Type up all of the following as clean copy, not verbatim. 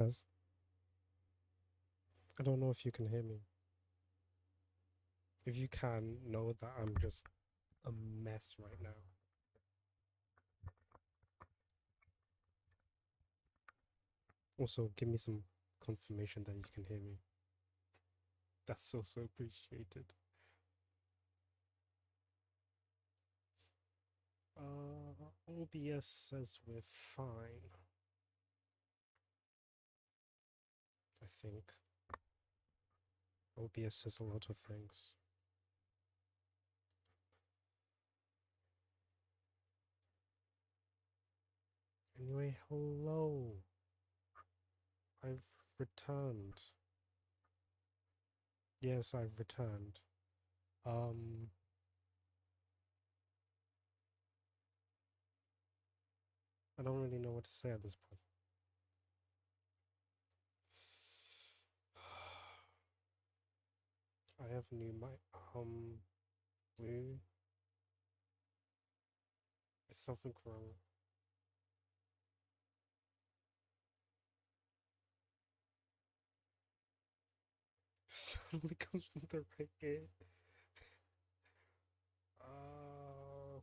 Yes. I don't know if you can hear me. If you can, know that I'm just a mess right now. Also, give me some confirmation that you can hear me. That's also appreciated. OBS says we're fine, I think. OBS says a lot of things. Anyway, hello. I've returned. Yes, I've returned. Um, I don't really know what to say at this point. I have a new mic. Blue. Is something wrong? Suddenly comes from the right ear. Uh,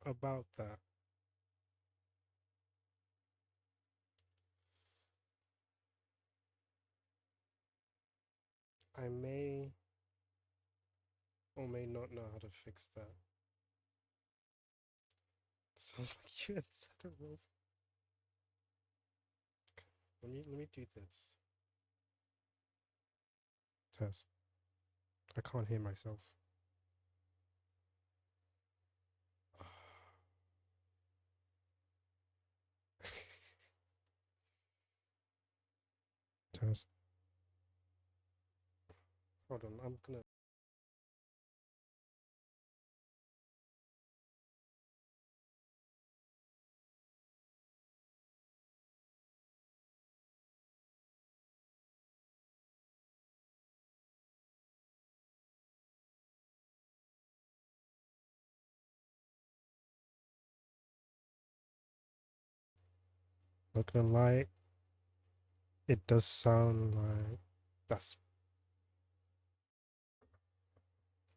about that. I may or may not know how to fix that. Sounds like you had set a roof. Let me do this. Test. I can't hear myself. Test. Hold on, I'm gonna not gonna lie, it does sound like that's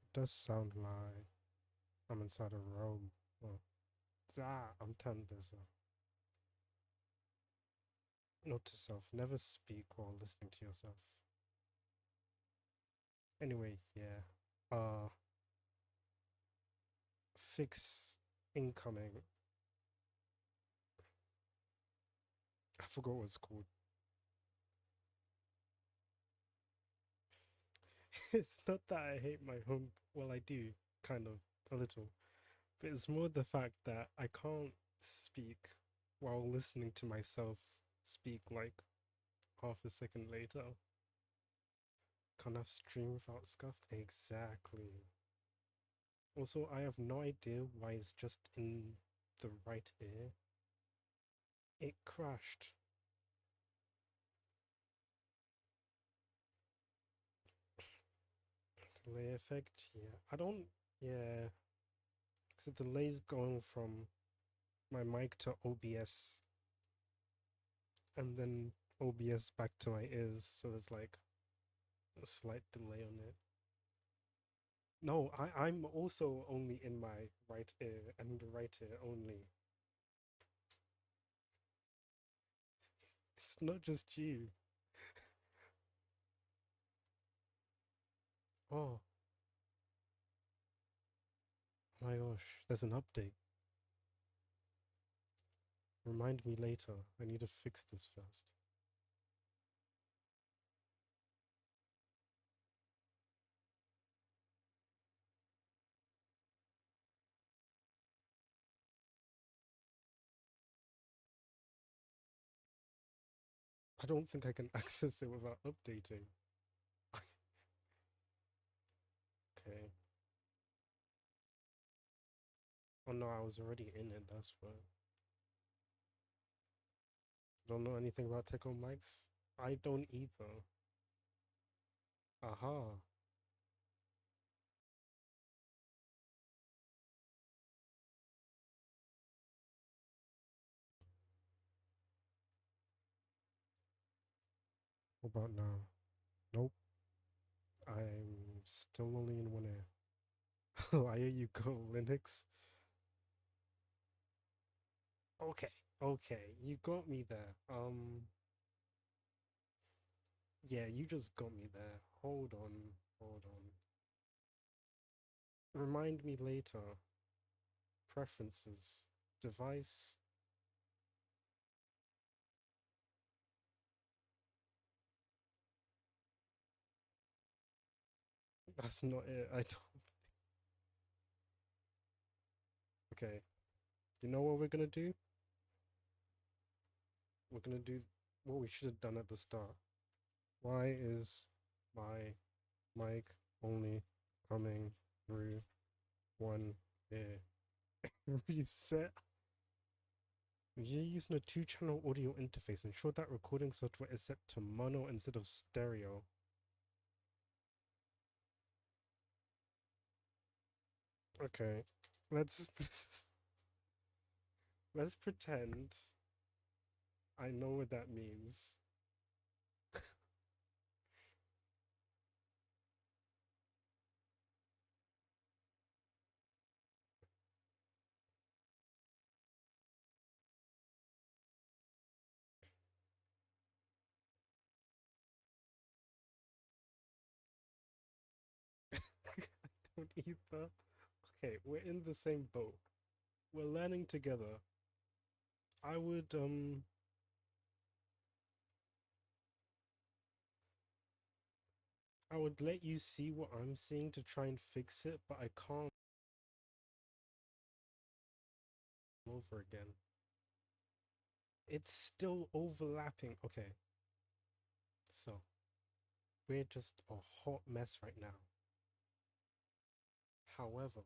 it does sound like I'm inside a room. Oh, I'm turning this off. Note to self, never speak while listening to yourself. Anyway, yeah. Fix incoming. I forgot what it's called. It's not that I hate my home. Well, I do, kind of, a little. But it's more the fact that I can't speak while listening to myself speak like half a second later. Can't have stream without scuff? Exactly. Also, I have no idea why it's just in the right ear. It crashed. Delay effect? Yeah. I don't. Yeah. Because the delay's going from my mic to OBS and then OBS back to my ears. So there's like a slight delay on it. No, I'm also only in my right ear and the right ear only. It's not just you. Oh my gosh, there's an update. Remind me later. I need to fix this first. I don't think I can access it without updating. Okay. Oh no, I was already in it, that's why. Don't know anything about Techo mics? I don't either. Aha. About now? Nope. I'm still only in one ear. Why are you go, Linux? Okay, okay, you got me there. Yeah, you just got me there. Hold on, hold on. Remind me later. Preferences. Device. That's not it. I don't. Okay. You know what we're gonna do? We're gonna do what we should have done at the start. Why is my mic only coming through one ear? Reset. If you're using a two-channel audio interface, ensure that recording software is set to mono instead of stereo. Okay, let's let's pretend I know what that means. I don't either. Okay, we're in the same boat. We're learning together. I would I would let you see what I'm seeing to try and fix it, but I can't over again. It's still overlapping. Okay, so we're just a hot mess right now. However,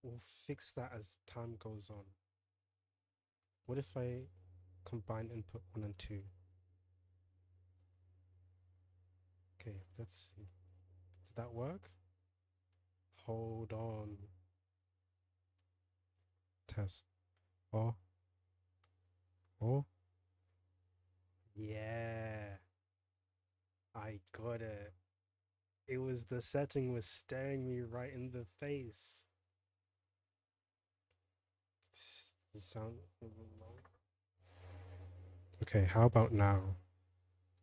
we'll fix that as time goes on. What if I combine input 1 and 2? Okay, let's see. Did that work? Hold on. Test. Oh, oh. Yeah, I got it. It was the setting was staring me right in the face. You sound low. Okay, how about now?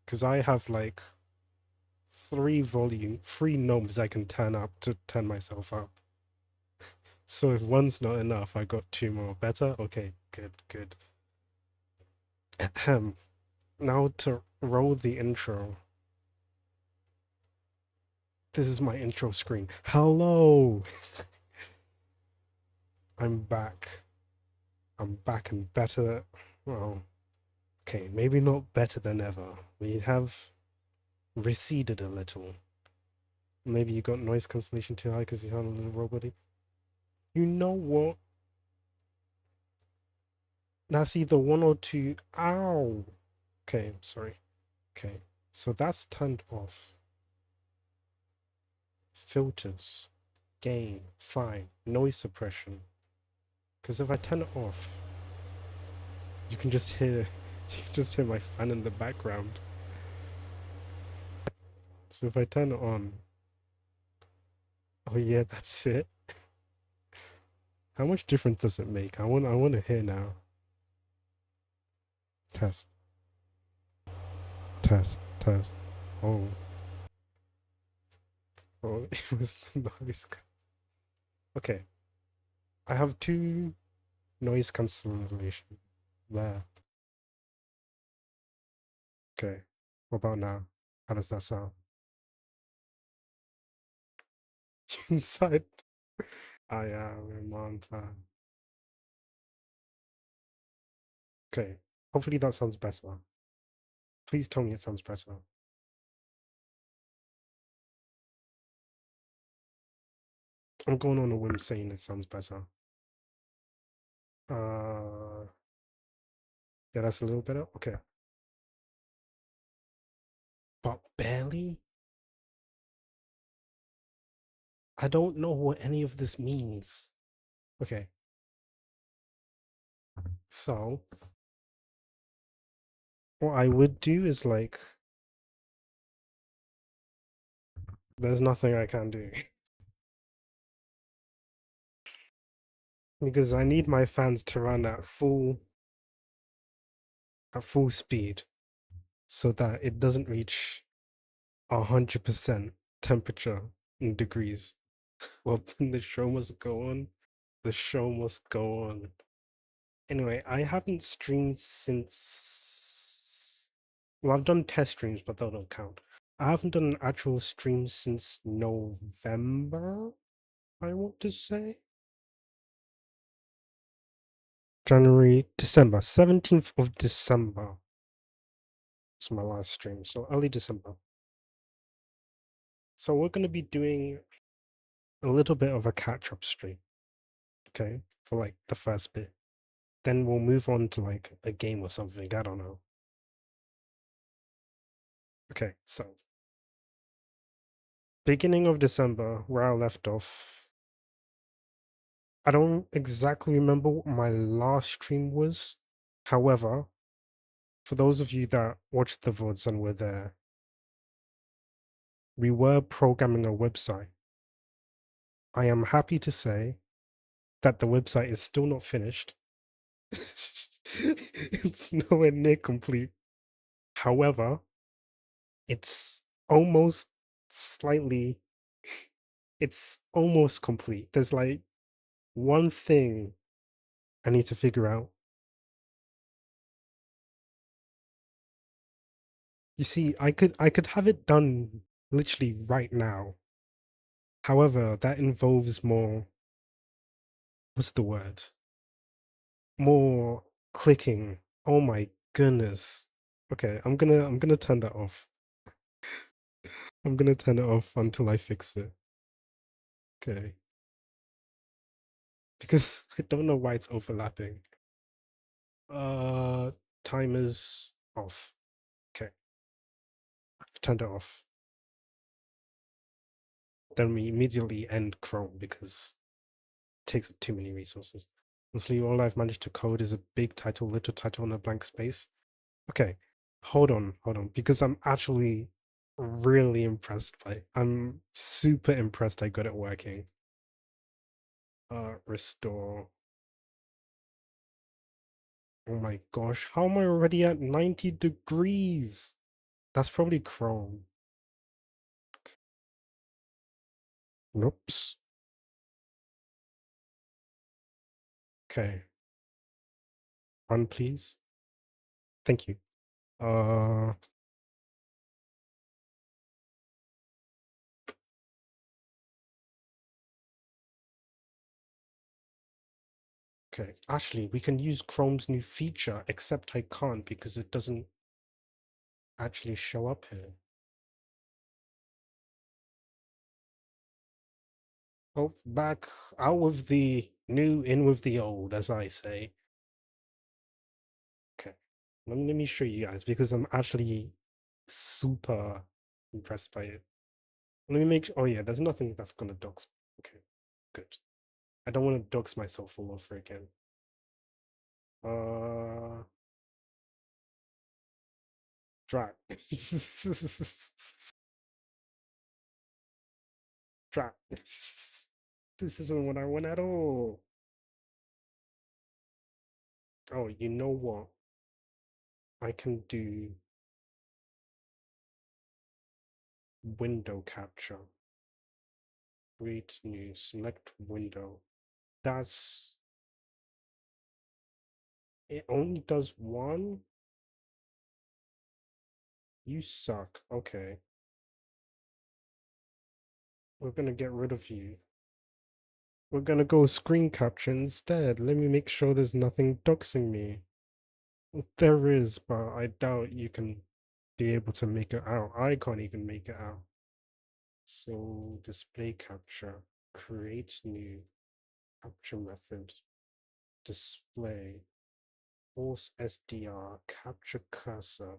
Because I have like three knobs I can turn up to turn myself up. So if one's not enough, I got two more. Better? Okay, good, good. Ahem. Now to roll the intro. This is my intro screen. Hello! I'm back. I'm back and better. Well, okay, maybe not better than ever. We have receded a little. Maybe you got noise cancellation too high because you sound a little roboty. You know what? Now see the one or two. Ow! Okay, sorry. Okay, so that's turned off. Filters, gain, fine, noise suppression. Because if I turn it off, you can just hear, you can just hear my fan in the background. So if I turn it on, oh yeah, that's it. How much difference does it make? I want to hear now. Test, test, test. Oh, oh, it was the noise. Okay, I have two noise cancellation there. Okay, what about now? How does that sound? Inside. I am in Montana. Okay, hopefully that sounds better. Please tell me it sounds better. I'm going on a whim saying it sounds better. Uh, yeah, that's a little better. Okay, but barely. I don't know what any of this means. Okay, so what I would do is like There's nothing I can do because I need my fans to run at full speed so that it doesn't reach 100% temperature in degrees. Well, then the show must go on. The show must go on. Anyway, I haven't streamed since. Well, I've done test streams, but they don't count. I haven't done an actual stream since November, I want to say. January, December, 17th of December was my last stream, so early December. So we're going to be doing a little bit of a catch-up stream, okay, for like the first bit. Then we'll move on to like a game or something, I don't know. Okay, so beginning of December, where I left off, I don't exactly remember what my last stream was. However, for those of you that watched the VODs and were there, we were programming a website. I am happy to say that the website is still not finished. It's nowhere near complete. However, it's almost slightly, it's almost complete. There's like one thing I need to figure out. You see, I could have it done literally right now. However, that involves more, what's the word? More clicking. Oh my goodness. Okay, I'm gonna turn that off. I'm gonna turn it off until I fix it. Okay. Because I don't know why it's overlapping. Uh Timers off. Okay, I've turned it off. Then we immediately end Chrome because it takes up too many resources. Honestly, all I've managed to code is a big title, little title, and a blank space. Okay, hold on, because I'm actually really impressed by it. I'm super impressed I got it working. Restore. Oh my gosh, how am I already at 90 degrees? That's probably Chrome. Oops. Okay. Run, please. Thank you. Uh, okay. Actually, we can use Chrome's new feature, except I can't because it doesn't actually show up here. Oh, back out with the new, in with the old, as I say. Okay. Let me show you guys because I'm actually super impressed by it. Let me make. Oh yeah, there's nothing that's gonna dox. Okay, good. I don't want to dox myself all over again. Uh, drag. Drag. This isn't what I want at all. Oh, you know what? I can do window capture. Create new. Select window. That's. It only does one. You suck. Okay. We're gonna get rid of you. We're gonna go screen capture instead. Let me make sure there's nothing doxing me. There is, but I doubt you can be able to make it out. I can't even make it out. So display capture, create new capture method, display, force SDR, capture cursor.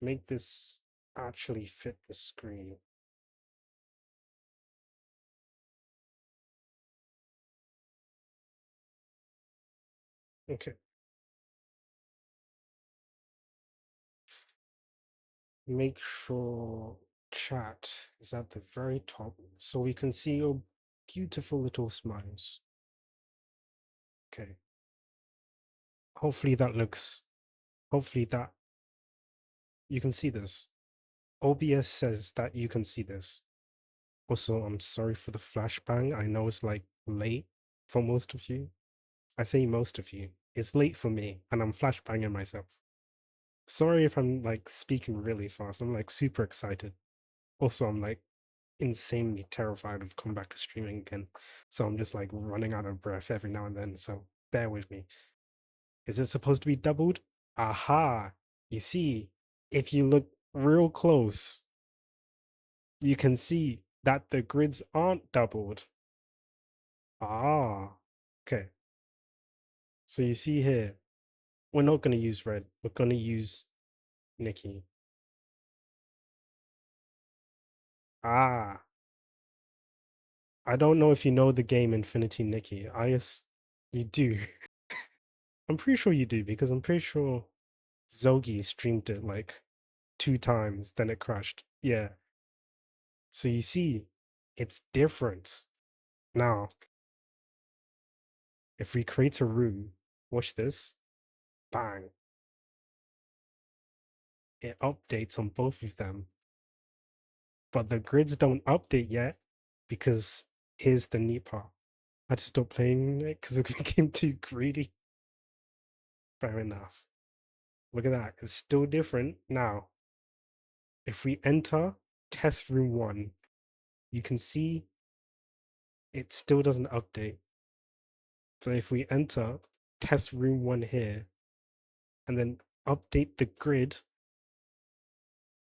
Make this actually fit the screen. Okay. Make sure chat is at the very top, so we can see your beautiful little smiles. Okay. Hopefully that looks, hopefully that you can see this. OBS says that you can see this. Also, I'm sorry for the flashbang. I know it's like late for most of you. I say most of you. It's late for me, and I'm flashbanging myself. Sorry if I'm like speaking really fast. I'm like super excited. Also, I'm like insanely terrified of coming back to streaming again. So I'm just like running out of breath every now and then. So bear with me. Is it supposed to be doubled? Aha! You see, if you look real close, you can see that the grids aren't doubled. Ah, okay. So you see here, we're not going to use red. We're going to use Nikki. Ah, I don't know if you know the game Infinity Nikki. You do. I'm pretty sure you do because I'm pretty sure Zogi streamed it like 2 times, then it crashed. Yeah. So you see, it's different. Now, if we create a room, watch this, bang, it updates on both of them. But the grids don't update yet because here's the neat part. I had to stop playing it because it became too greedy. Fair enough. Look at that. It's still different. Now, if we enter test room 1, you can see it still doesn't update. So if we enter test room 1 here and then update the grid,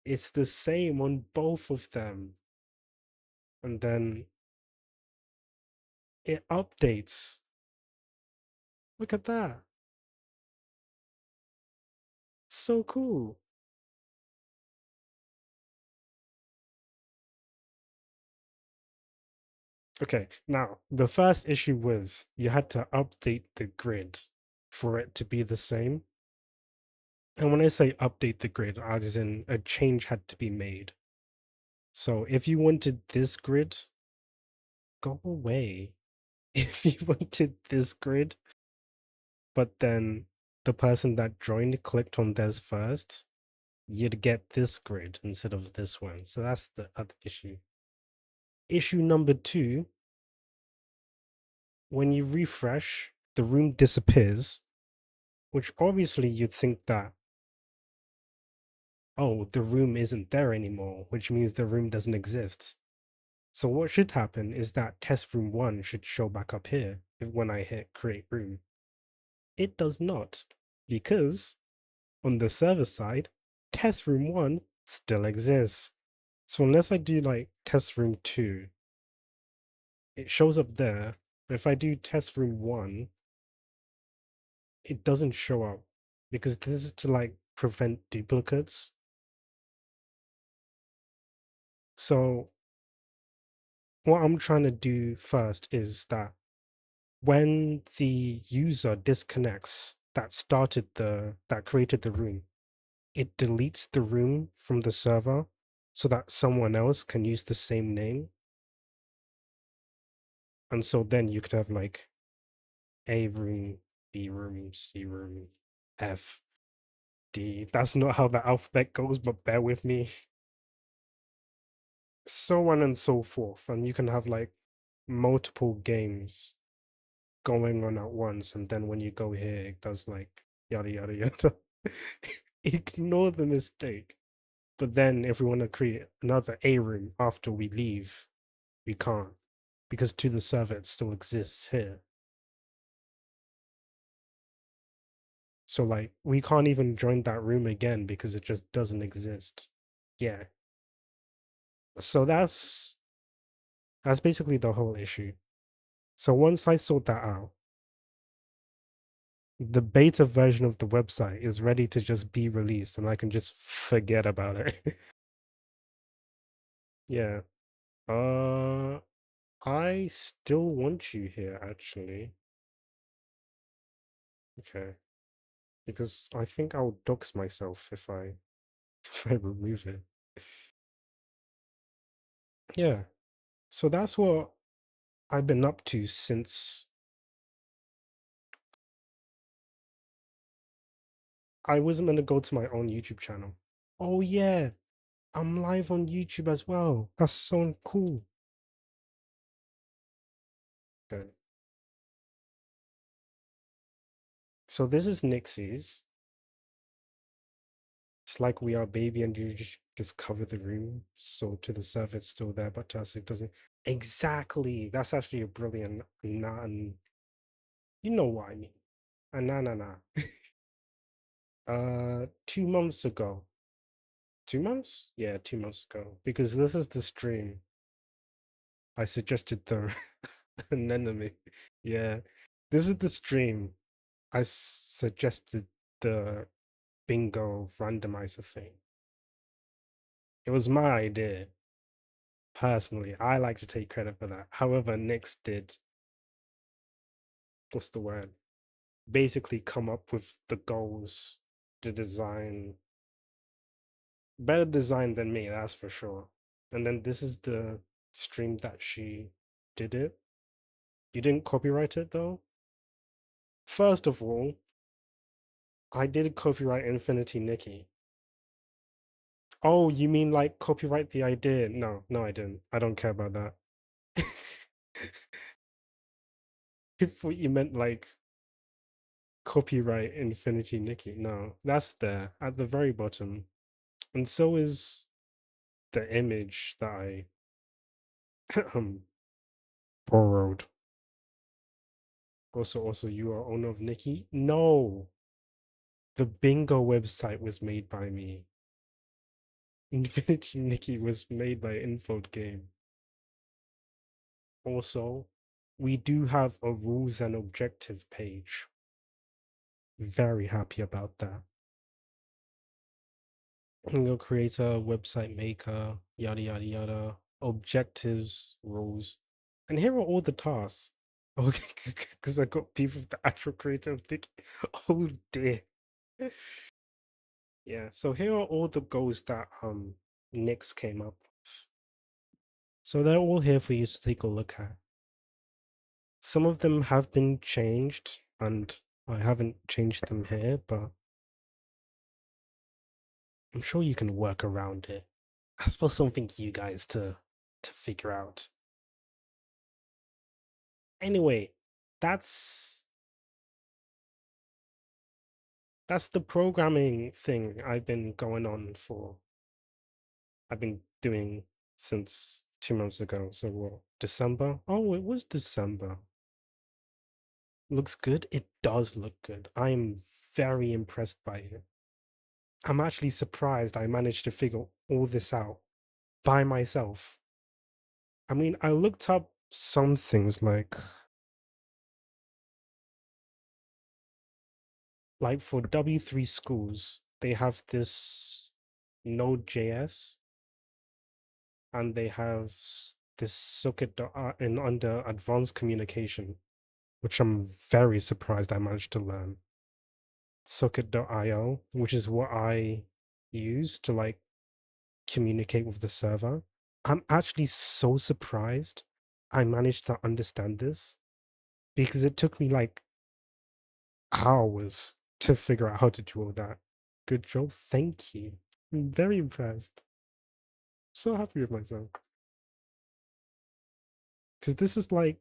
it's the same on both of them. And then it updates. Look at that. It's so cool. Okay, now the first issue was you had to update the grid for it to be the same. And when I say update the grid, as in a change had to be made. So if you wanted this grid, go away. If you wanted this grid, but then the person that joined clicked on theirs first, you'd get this grid instead of this one. So that's the other issue. Issue number 2, when you refresh, the room disappears, which obviously you'd think that, oh, the room isn't there anymore, which means the room doesn't exist. So what should happen is that test room 1 should show back up here when I hit create room. It does not, because on the server side, test room 1 still exists. So unless I do like test room 2, it shows up there. But if I do test room 1, it doesn't show up because this is to like prevent duplicates. So what I'm trying to do first is that when the user disconnects that created the room, it deletes the room from the server so that someone else can use the same name. And so then you could have like A room, B room, C room, F, D. That's not how the alphabet goes, but bear with me. So on and so forth. And you can have like multiple games going on at once. And then when you go here, it does like yada, yada, yada. Ignore the mistake. But then if we want to create another A room after we leave, we can't because to the server it still exists here. So like we can't even join that room again because it just doesn't exist. Yeah. So that's basically the whole issue. So once I sort that out, the beta version of the website is ready to just be released and I can just forget about it. Yeah. Uh I still want you here actually. Okay. Because I think I'll dox myself if I if I remove it. Yeah. So that's what I've been up to since I wasn't gonna go to my own YouTube channel. Oh yeah, I'm live on YouTube as well. That's so cool. Okay. So this is Nixie's. It's like We Are Baby and you just cover the room. So to the server it's still there, but to us it doesn't. Exactly. That's actually a brilliant you know what I mean. A na. 2 months ago. 2 months? Yeah, 2 months ago. Because this is the stream. I suggested the anemone. Yeah. This is the stream. Suggested the bingo randomizer thing. It was my idea. Personally, I like to take credit for that. However, Nix did, what's the word? Basically come up with the goals, the design, better design than me, that's for sure. And then this is the stream that she did it. You didn't copyright it though? First of all, I did copyright Infinity Nikki. Oh, you mean like copyright the idea? No, no, I didn't. I don't care about that. I thought you meant like copyright Infinity Nikki. No, that's there at the very bottom. And so is the image that I borrowed. Also, you are owner of Nikki? No, the bingo website was made by me. Infinity Nikki was made by Infold Game. Also, we do have a rules and objective page. Very happy about that. Bingo creator, website maker, yada yada yada, objectives, rules. And here are all the tasks. Okay, because I got people with the actual creator of Nikki. Oh dear. Yeah, so here are all the goals that Nix came up with. So they're all here for you to take a look at. Some of them have been changed, and I haven't changed them here, but I'm sure you can work around it. That's for something you guys to figure out. Anyway, that's that's the programming thing I've been going on for. I've been doing since 2 months ago. So what? December? Oh, it was December. Looks good. It does look good. I'm very impressed by it. I'm actually surprised I managed to figure all this out by myself. I mean, I looked up some things like for W3 schools, they have this Node.js and they have this socket in under advanced communication, which I'm very surprised I managed to learn. Socket.io, which is what I use to like communicate with the server. I'm actually so surprised I managed to understand this because it took me like hours to figure out how to do all that. Good job. Thank you. I'm very impressed. So happy with myself. Because this is like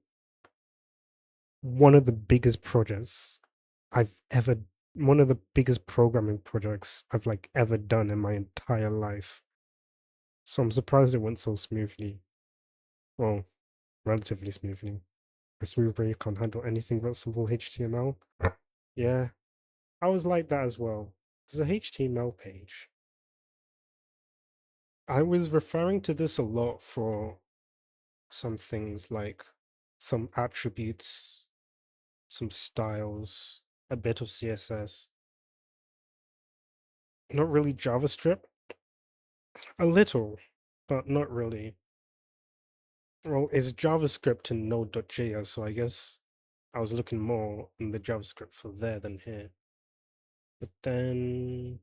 one of the biggest projects I've ever, one of the biggest programming projects I've like ever done in my entire life. So I'm surprised it went so smoothly. Well, relatively smoothly. A smooth brain can't handle anything but simple HTML. Yeah, I was like that as well. There's a HTML page. I was referring to this a lot for some things like some attributes, some styles, a bit of CSS. Not really JavaScript, a little, but not really. Well, it's JavaScript in Node.js, so I guess I was looking more in the JavaScript for there than here. But then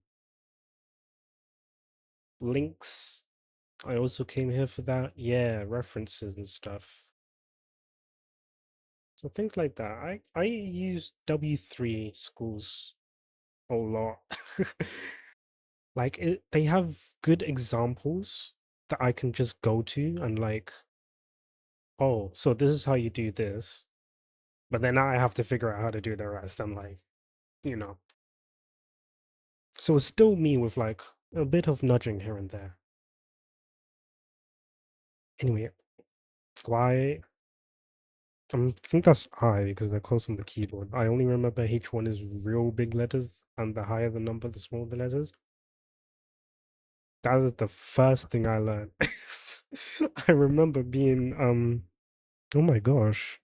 links, I also came here for that. Yeah, references and stuff. So things like that. I use W3 schools a lot. Like they have good examples that I can just go to and like, oh, so this is how you do this. But then now I have to figure out how to do the rest. I'm like, you know. So it's still me with like a bit of nudging here and there. Anyway, why I think that's I because they're close on the keyboard. I only remember H1 is real big letters, and the higher the number, the smaller the letters. That was the first thing I learned. I remember being oh my gosh,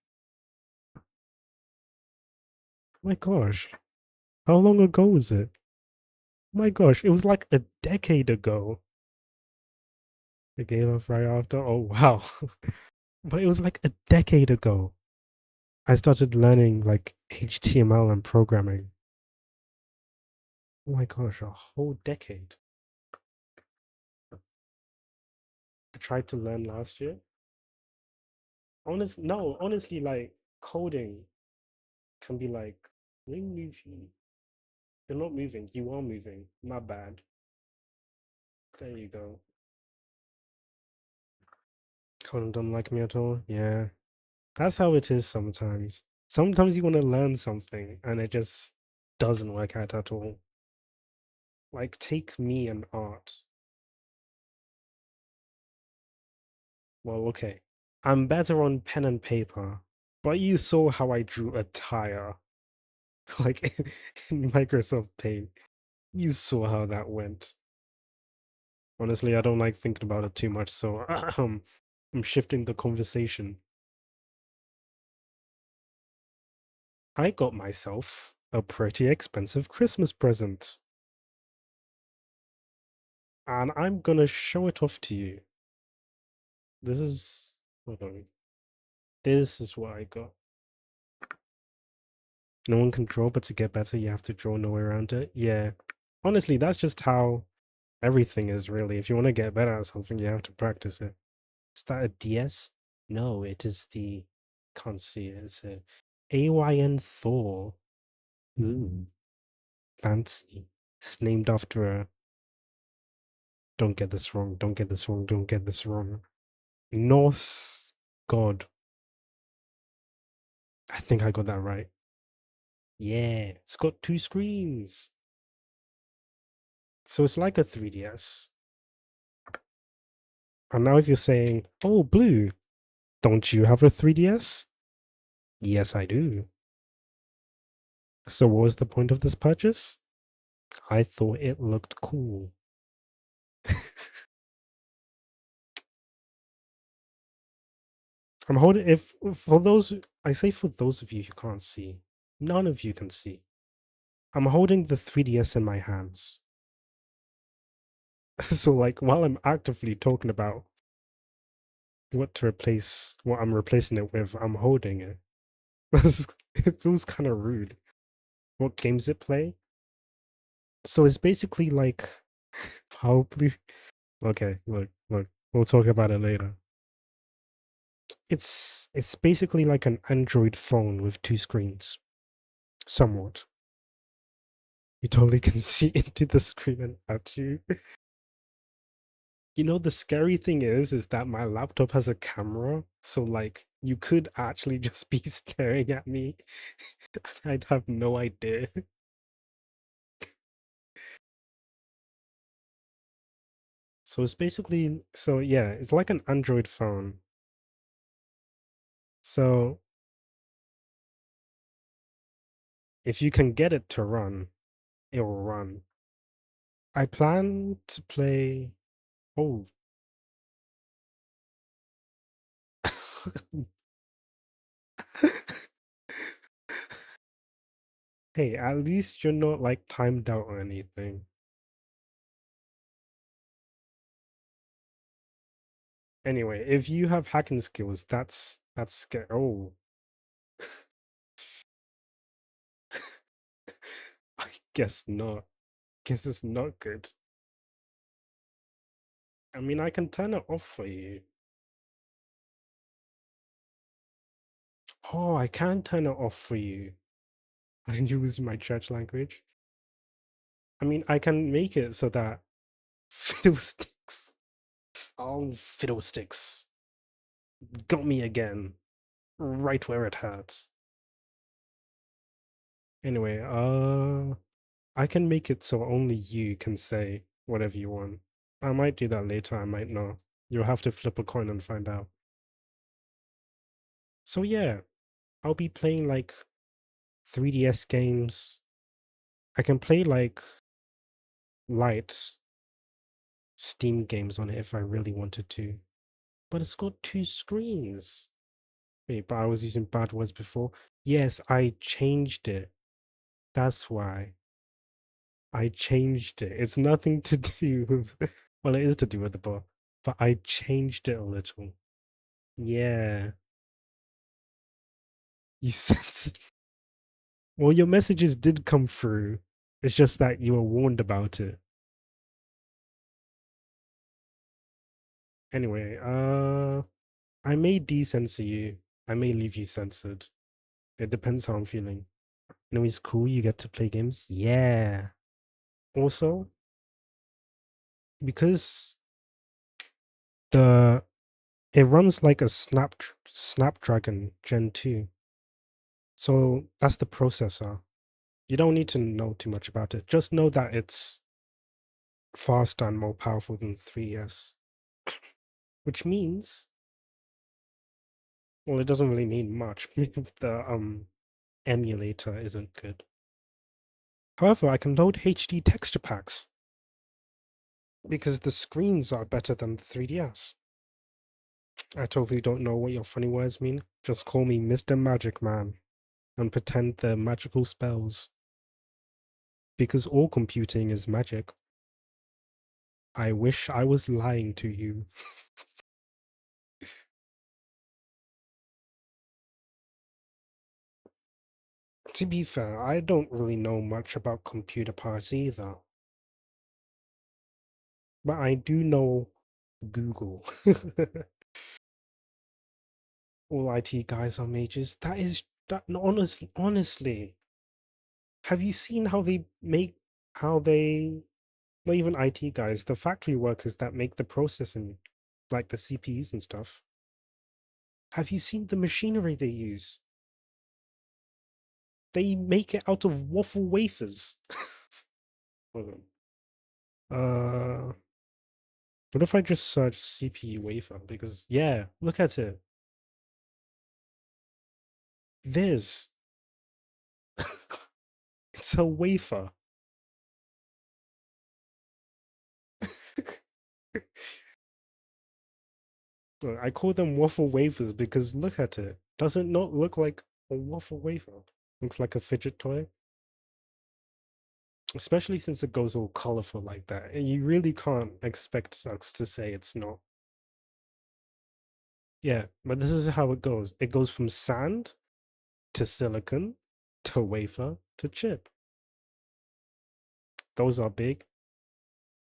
how long ago was it? Oh my gosh, it was like a decade ago. I gave up right after. Oh wow. But it was like a decade ago. I started learning like HTML and programming. Oh my gosh, a whole decade. I tried to learn last year. No, honestly, like coding can be like, let me move you. You're not moving. You are moving. Not bad. There you go. Coding don't like me at all. Yeah, that's how it is sometimes. Sometimes you want to learn something and it just doesn't work out at all. Like take me and art. Well, okay. I'm better on pen and paper, but you saw how I drew a tire, like in Microsoft Paint. You saw how that went. Honestly, I don't like thinking about it too much, so I'm shifting the conversation. I got myself a pretty expensive Christmas present, and I'm gonna show it off to you. This is, hold on. This is what I got. No one can draw, but to get better, you have to draw no way around it. Yeah. Honestly, that's just how everything is, really. If you want to get better at something, you have to practice it. Is that a DS? No, it is the, can't see it. It's a AYN Thor. Ooh, fancy. It's named after a, don't get this wrong, don't get this wrong, don't get this wrong. Norse god. I think I got that right. Yeah, it's got two screens. So it's like a 3DS. And now if you're saying, oh, Blue, don't you have a 3DS? Yes, I do. So what was the point of this purchase? I thought it looked cool. I'm holding, if for those, I say for those of you who can't see, none of you can see. I'm holding the 3DS in my hands. So like while I'm actively talking about what to replace, what I'm replacing it with, I'm holding it. It feels kind of rude. What games it play? So it's basically like probably okay, look, we'll talk about it later. It's basically like an Android phone with two screens. Somewhat. You totally can see into the screen and at you. You know, the scary thing is that my laptop has a camera, so like you could actually just be staring at me. I'd have no idea. So it's basically, so yeah, it's like an Android phone. So if you can get it to run, it will run. I plan to play. Oh, hey, at least you're not like timed out or anything. Anyway, if you have hacking skills, that's scary. Oh, I guess not. Guess it's not good. I mean, I can turn it off for you. Oh, I can turn it off for you. I use my church language. I mean, I can make it so that fiddlesticks. Oh, fiddlesticks. Got me again. Right where it hurts. Anyway, I can make it so only you can say whatever you want. I might do that later, I might not. You'll have to flip a coin and find out. So yeah, I'll be playing like 3DS games. I can play like light Steam games on it if I really wanted to. But it's got two screens. Wait, but I was using bad words before. Yes, I changed it. That's why. I changed it. It's nothing to do with, well, it is to do with the bar, but I changed it a little. Yeah. You censored. Well, your messages did come through. It's just that you were warned about it. Anyway, I may decensor you. I may leave you censored. It depends how I'm feeling. You know, it's cool you get to play games. Yeah. Also, because the it runs like a Snapdragon Gen 2. So that's the processor. You don't need to know too much about it. Just know that it's faster and more powerful than 3S. Which means, well, it doesn't really mean much if the emulator isn't good. However, I can load HD texture packs because the screens are better than the 3DS. I totally don't know what your funny words mean. Just call me Mr. Magic Man and pretend they're magical spells. Because all computing is magic. I wish I was lying to you. To be fair, I don't really know much about computer parts either. But I do know Google. All IT guys are mages. That is that honestly. Have you seen how they make how they not even IT guys, the factory workers that make the processing, like the CPUs and stuff. Have you seen the machinery they use? They make it out of waffle wafers. Hold on. What if I just search CPU wafer? Because yeah, look at it. This. It's a wafer. Look, I call them waffle wafers because look at it. Does it not look like a waffle wafer? Looks like a fidget toy. Especially since it goes all colorful like that. You really can't expect us to say it's not. Yeah, but this is how it goes. It goes from sand to silicon to wafer to chip. Those are big.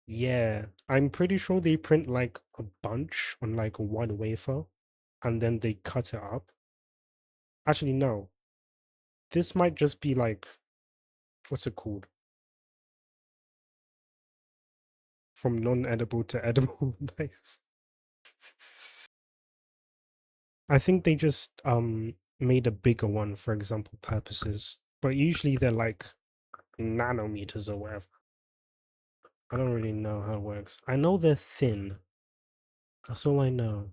Yeah, I'm pretty sure they print like a bunch on like one wafer and then they cut it up. Actually, no. This might just be like, what's it called? From non-edible to edible. Nice. I think they just made a bigger one for example purposes, but usually they're like nanometers or whatever. I don't really know how it works. I know they're thin. That's all I know.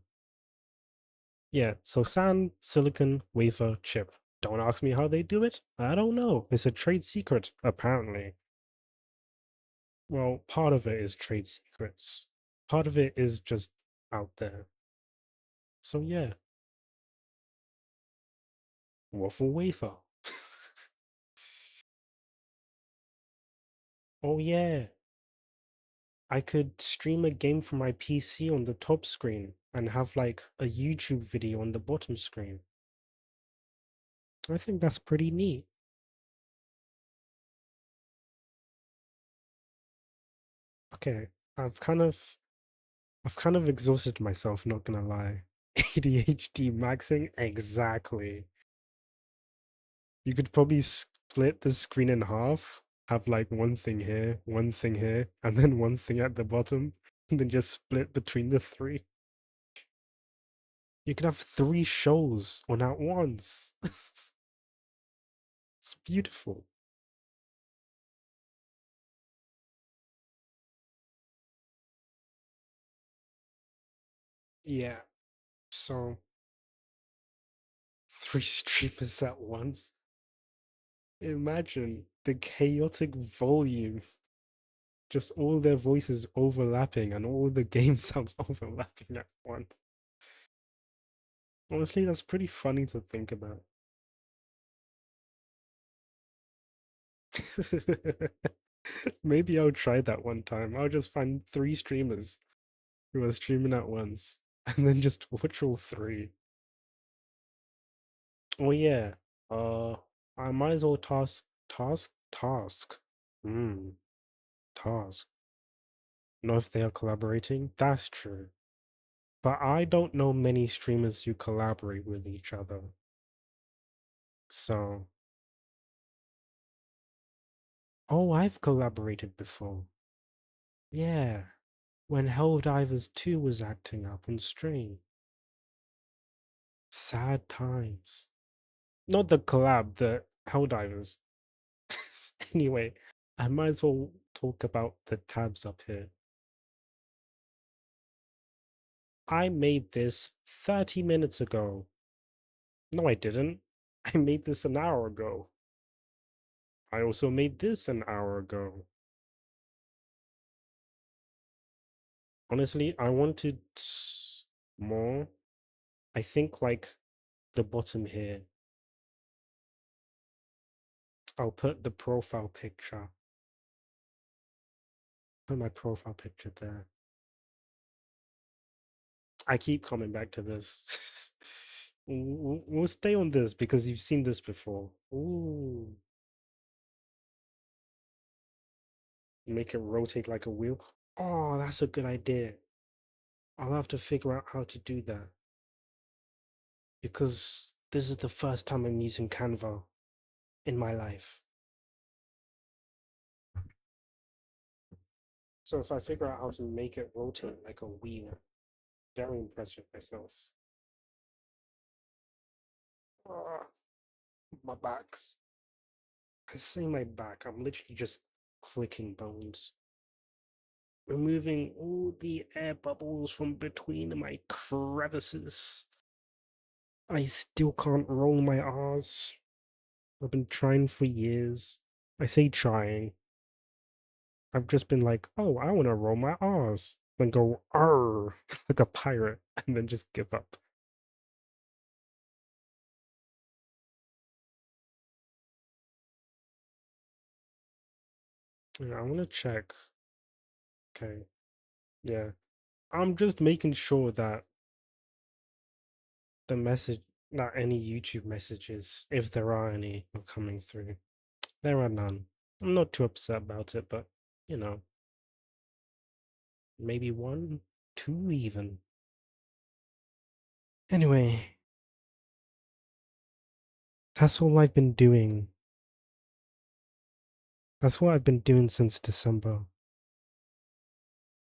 Yeah, so sand, silicon, wafer, chip. Don't ask me how they do it. I don't know. It's a trade secret, apparently. Well, part of it is trade secrets. Part of it is just out there. So yeah, waffle wafer. Oh yeah, I could stream a game from my PC on the top screen and have like a YouTube video on the bottom screen. I think that's pretty neat. Okay, I've kind of I've kind of exhausted myself, not gonna lie. ADHD maxing? Exactly. You could probably split the screen in half, have like one thing here, and then one thing at the bottom, and then just split between the three. You could have three shows on at once. It's beautiful. Yeah. So, three streamers at once. Imagine the chaotic volume, just all their voices overlapping and all the game sounds overlapping at once. Honestly, that's pretty funny to think about. Maybe I'll try that one time. I'll just find three streamers who are streaming at once and then just watch all three. Oh yeah. Uh I might as well task. Hmm. Task. Know if they are collaborating? That's true. But I don't know many streamers who collaborate with each other. So, oh, I've collaborated before. Yeah, when Helldivers 2 was acting up on stream. Sad times. Not the collab, the Helldivers. Anyway, I might as well talk about the tabs up here. I made this 30 minutes ago. No, I didn't. I made this an hour ago. I also made this an hour ago. Honestly, I wanted more. I think like the bottom here. I'll put the profile picture. Put my profile picture there. I keep coming back to this. We'll stay on this because you've seen this before. Ooh, make it rotate like a wheel. Oh, that's a good idea. I'll have to figure out how to do that because this is the first time I'm using Canva in my life. So if I figure out how to make it rotate like a wheel, very impressed with myself. Ah, my back. I say my back. I'm literally just clicking bones. Removing all the air bubbles from between my crevices. I still can't roll my R's. I've been trying for years. I say trying. I've just been like, oh, I want to roll my R's. Then go, R like a pirate, and then just give up. Yeah, I want to check. Okay. Yeah. I'm just making sure that the message, that any YouTube messages, if there are any, are coming through. There are none. I'm not too upset about it, but you know, maybe one, two even. Anyway, that's all I've been doing. That's what I've been doing since December.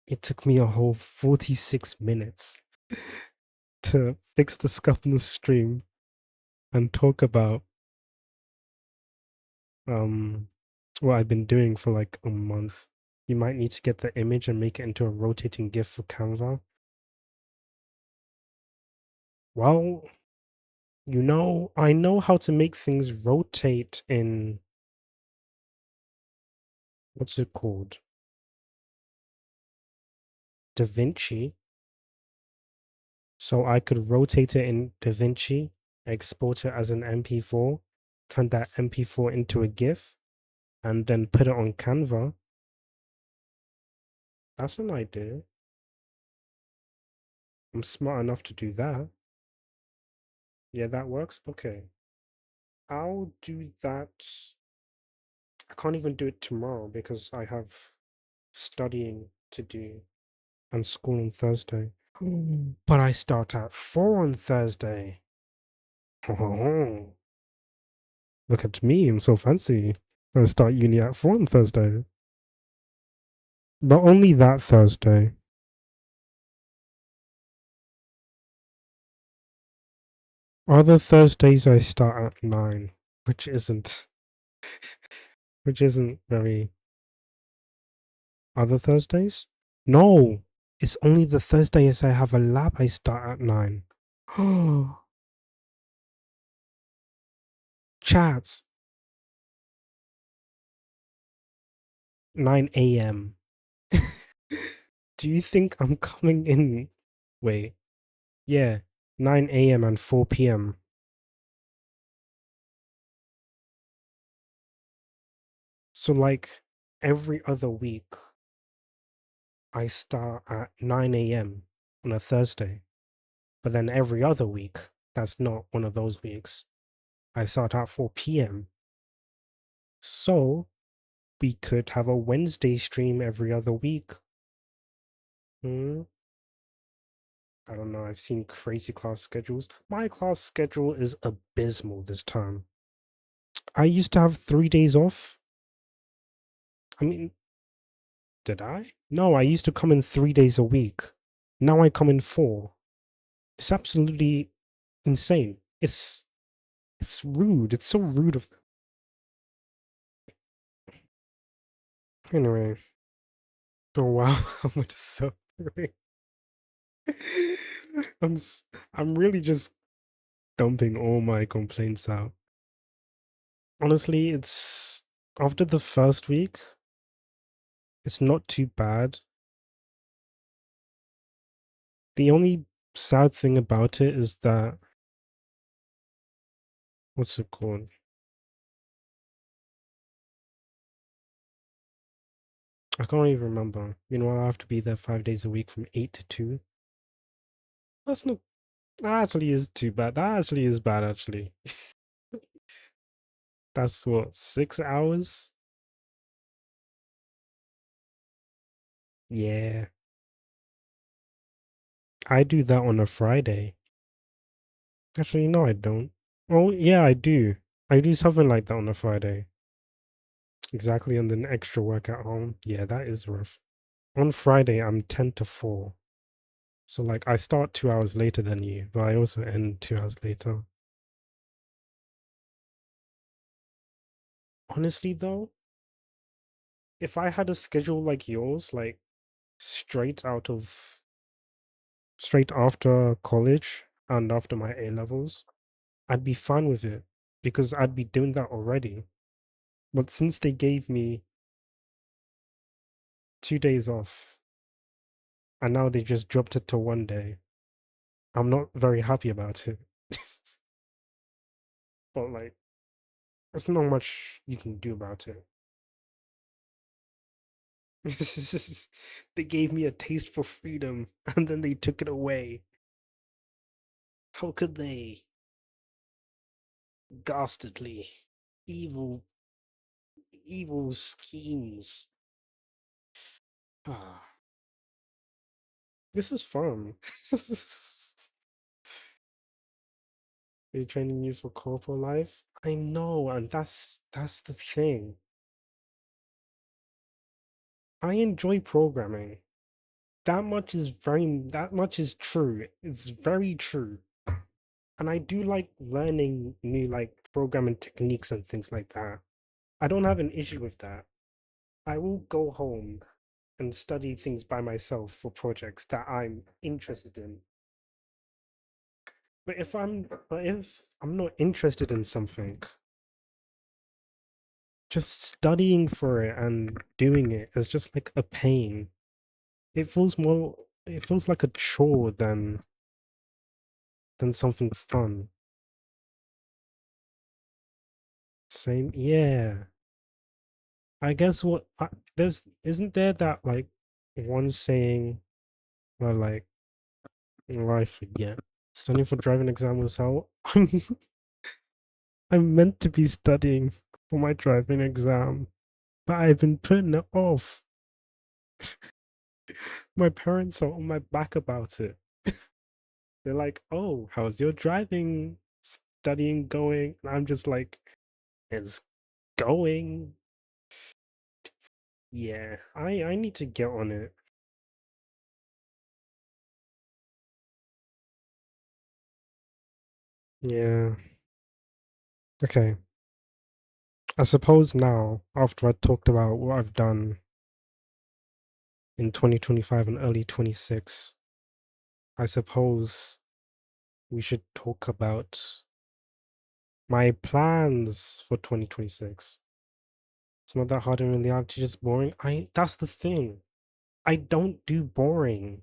It took me a whole 46 minutes to fix the scuff in the stream and talk about um what I've been doing for like a month. You might need to get the image and make it into a rotating GIF for Canva. Well, you know, I know how to make things rotate in what's it called? DaVinci. So I could rotate it in DaVinci, export it as an MP4, turn that MP4 into a GIF, and then put it on Canva. That's an idea. I'm smart enough to do that. Yeah, that works. Okay. I'll do that. I can't even do it tomorrow because I have studying to do. and school on Thursday. But I start at 4 on Thursday. Look at me, I'm so fancy. I start uni at 4 on Thursday. But only that Thursday. Other Thursdays I start at 9, which isn't which isn't very other Thursdays? No. It's only the Thursdays I have a lab I start at 9. Chats. 9 a.m. Do you think I'm coming in? Wait. Yeah. 9 a.m. and 4 p.m. So, like, every other week, I start at 9 a.m. on a Thursday. But then every other week, that's not one of those weeks, I start at 4 p.m. So, we could have a Wednesday stream every other week. Hmm? I don't know. I've seen crazy class schedules. My class schedule is abysmal this time. I used to have 3 days off. I mean, did I? No, I used to come in 3 days a week. Now I come in four. It's absolutely insane. It's rude. It's so rude of them. Anyway. Oh wow, I'm just so sorry. I'm really just dumping all my complaints out. Honestly, it's after the first week, it's not too bad. The only sad thing about it is that what's it called? I can't even remember. You know, I have to be there 5 days a week from 8 to 2. That's not that actually is too bad. That actually is bad actually. That's what, 6 hours? Yeah. I do that on a Friday. Actually, no, I don't. Oh, yeah, I do. I do something like that on a Friday. Exactly, and then extra work at home. Yeah, that is rough. On Friday, I'm 10 to 4. So, like, I start 2 hours later than you, but I also end 2 hours later. Honestly, though, if I had a schedule like yours, like straight out of, straight after college and after my A levels, I'd be fine with it because I'd be doing that already. But since they gave me 2 days off and now they just dropped it to 1 day, I'm not very happy about it. But like, there's not much you can do about it. They gave me a taste for freedom and then they took it away. How could they? Ghastly, evil, evil schemes. Ah, this is fun. They're training you for corporate life. I know, and that's the thing. I enjoy programming. That much is true. It's very true. And I do like learning new like programming techniques and things like that. I don't have an issue with that. I will go home and study things by myself for projects that I'm interested in. But if I'm not interested in something, just studying for it and doing it is just like a pain. It feels like a chore than something fun. Same, yeah. I guess there's isn't there that like one saying where like I forget. Studying for driving exam was hell. I'm meant to be studying for my driving exam, but I've been putting it off. My parents are on my back about it. They're like, "Oh, how's your driving studying going?" And I'm just like, "It's going." Yeah, I need to get on it. Yeah. Okay. I suppose now, after I talked about what I've done in 2025 and early 26, I suppose we should talk about my plans for 2026. It's not that hard in reality, just boring. That's the thing. I don't do boring.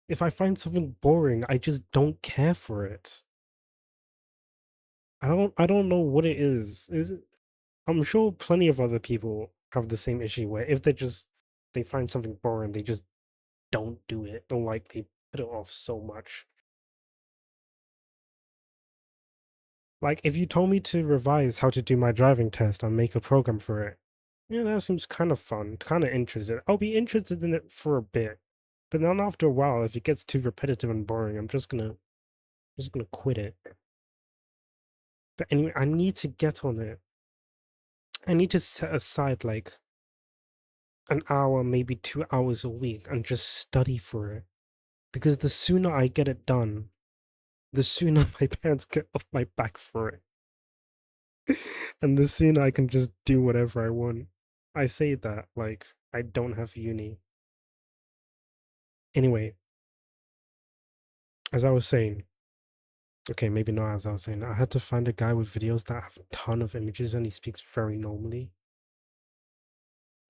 If I find something boring, I just don't care for it. I don't know what it is. I'm sure plenty of other people have the same issue where if they find something boring, they just don't do it. Or like they put it off so much. Like if you told me to revise how to do my driving test and make a program for it, yeah, that seems kind of fun, kind of interested. I'll be interested in it for a bit. But then after a while, if it gets too repetitive and boring, I'm just gonna quit it. But anyway, I need to get on it. I need to set aside like an hour, maybe 2 hours a week and just study for it. Because the sooner I get it done, the sooner my parents get off my back for it. And the sooner I can just do whatever I want. I say that like I don't have uni. Anyway, as I was saying, okay, maybe not as I was saying, I had to find a guy with videos that have a ton of images and he speaks very normally.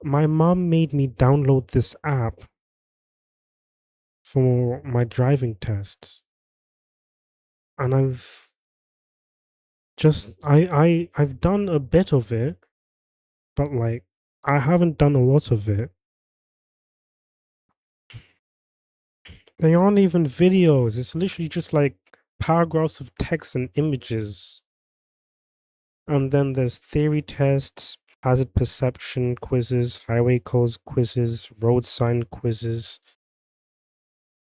My mom made me download this app for my driving tests, and I've done a bit of it, but like I haven't done a lot of it. They aren't even videos. It's literally just like paragraphs of text and images. And then there's theory tests, hazard perception quizzes, highway codes quizzes, road sign quizzes,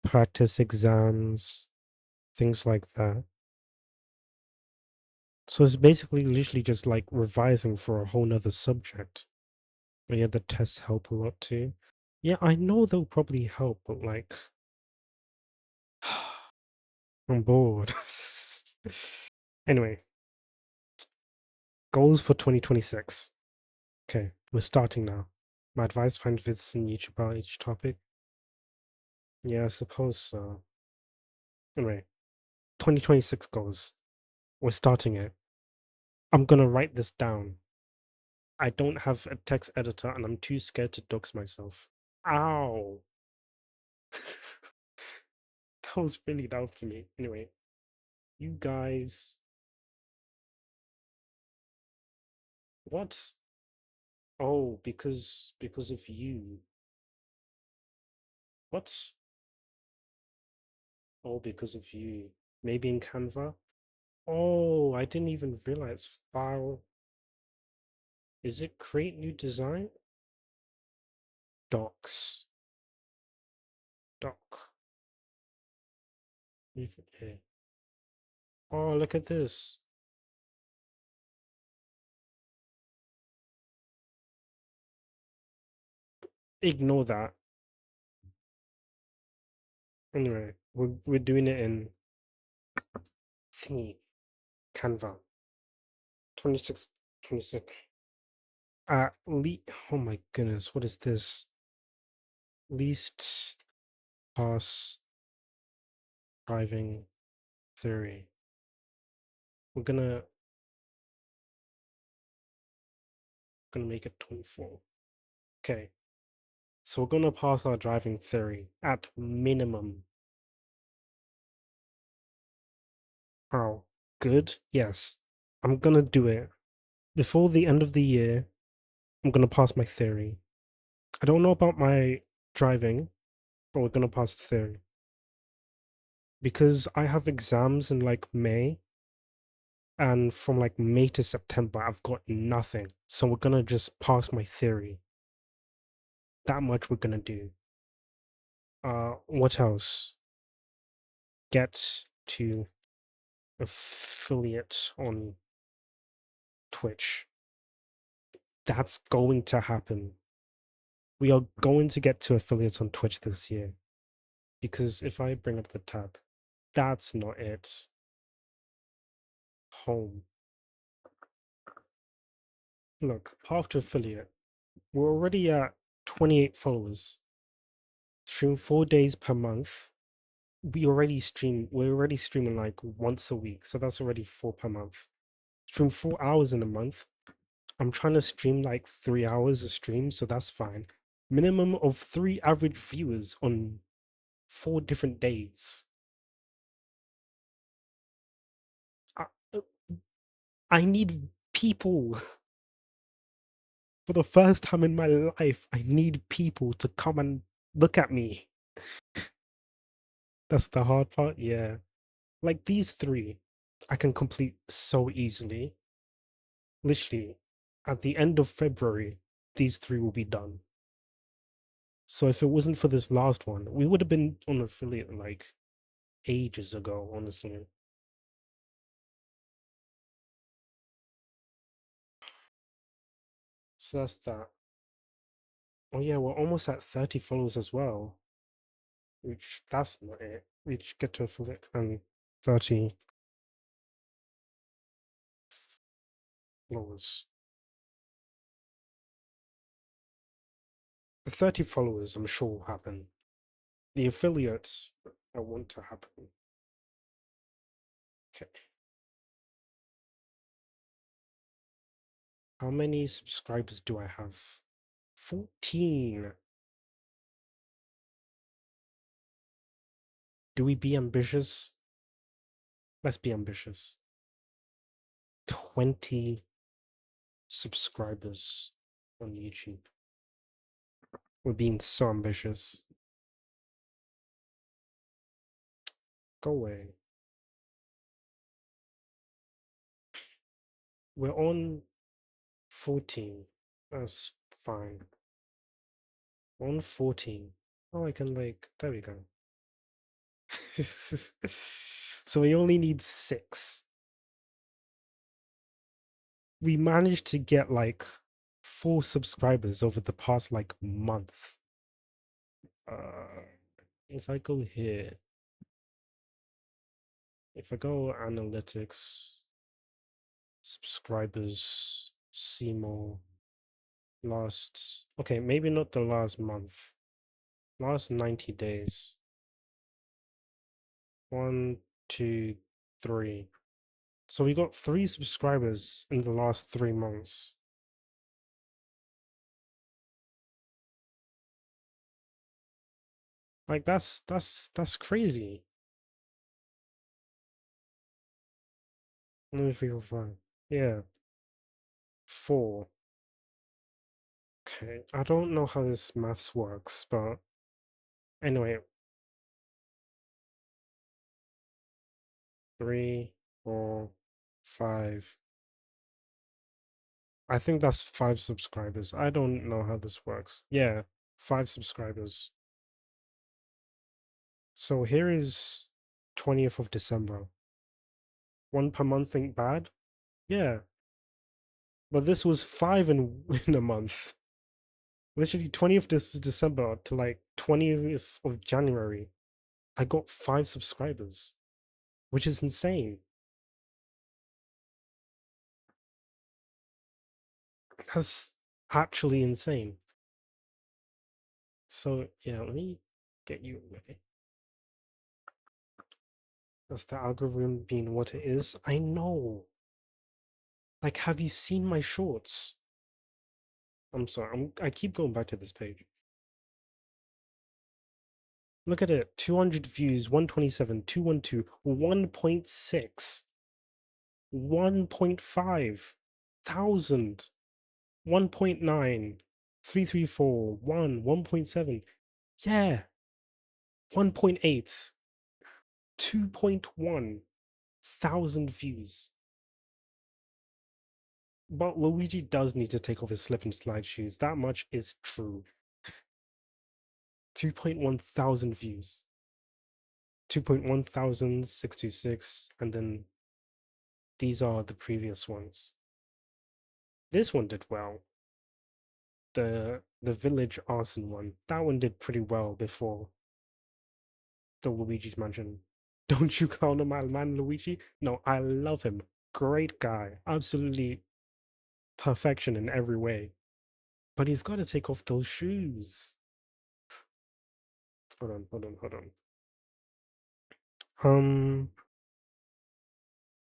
practice exams, things like that. So it's basically literally just like revising for a whole nother subject. But yeah, the tests help a lot too. Yeah, I know they'll probably help, but like I'm bored. Anyway, goals for 2026. Okay, we're starting now. My advice: find vids on YouTube about each topic. Yeah, I suppose so. Anyway, 2026 goals. We're starting it. I'm gonna write this down. I don't have a text editor and I'm too scared to dox myself. Ow! That was really loud for me. Anyway, you guys. What? Oh, because of you. What? Oh, because of you. Maybe in Canva? Oh, I didn't even realize. File. Is it create new design? Docs. Doc. Leave it here. Oh, look at this. Ignore that. Anyway, we're doing it in thingy. Canva. 26, 26. Oh my goodness, what is this? Least pass driving theory. We're gonna make it 24. Okay, so we're gonna pass our driving theory at minimum. How good? Yes, I'm gonna do it before the end of the year. I'm gonna pass my theory. I don't know about my driving, but we're gonna pass the theory because I have exams in like May, and from like May to September, I've got nothing. So we're gonna just pass my theory. That much we're gonna do. What else? Get to affiliate on Twitch. That's going to happen. We are going to get to affiliates on Twitch this year. Because if I bring up the tab, that's not it. Home. Look, path to affiliate. We're already at 28 followers. Stream 4 days per month. We're already streaming like once a week, so that's already 4 per month. Stream 4 hours in a month. I'm trying to stream like 3 hours a stream, so that's fine. Minimum of 3 average viewers on 4 different days. I, uh, I need people. For the first time in my life, I need people to come and look at me. That's the hard part. Yeah. Like these three, I can complete so easily. Literally, at the end of February, these three will be done. So if it wasn't for this last one, we would have been on affiliate like ages ago, honestly. So that's that. Oh yeah, we're almost at 30 followers as well. Which that's not it. We should get to affiliate and 30 followers. The 30 followers, I'm sure will happen. The affiliates, I want to happen. Okay. How many subscribers do I have? 14. Do we be ambitious? Let's be ambitious. 20 subscribers on YouTube. We're being so ambitious. Go away. We're on 14. That's fine. We're on 14. Oh, I can like, there we go. So we only need 6. We managed to get like 4 subscribers over the past like month. If I go here, if I go analytics, subscribers, see more, last, okay, maybe not the last month, last 90 days. 1, 2, 3. So we got 3 subscribers in the last 3 months. Like that's crazy. 1, 2, 3, 4, 5. Yeah. 4. Okay. I don't know how this maths works, but anyway, 3, 4, 5. I think that's 5 subscribers. I don't know how this works. Yeah, 5 subscribers. So here is 20th of December. 1 per month ain't bad? Yeah. But this was 5 in, in a month. Literally 20th of December to like 20th of January. I got 5 subscribers, which is insane. That's actually insane. So yeah, let me get you away. That's the algorithm being what it is. I know. Like, have you seen my shorts? I'm sorry. I keep going back to this page. Look at it. 200 views, 127, 212, 1.6, 1.5, 1,000, 1.9, 334, 1, 1.7. Yeah, 1.8, 2.1 thousand views. But Luigi does need to take off his slip and slide shoes. That much is true. 2.1 thousand views. 2.1 thousand 626, and then these are the previous ones. This one did well. The village arson one. That one did pretty well before the Luigi's Mansion. Don't you count on my man Luigi? No, I love him. Great guy. Absolutely perfection in every way. But he's got to take off those shoes. Hold on.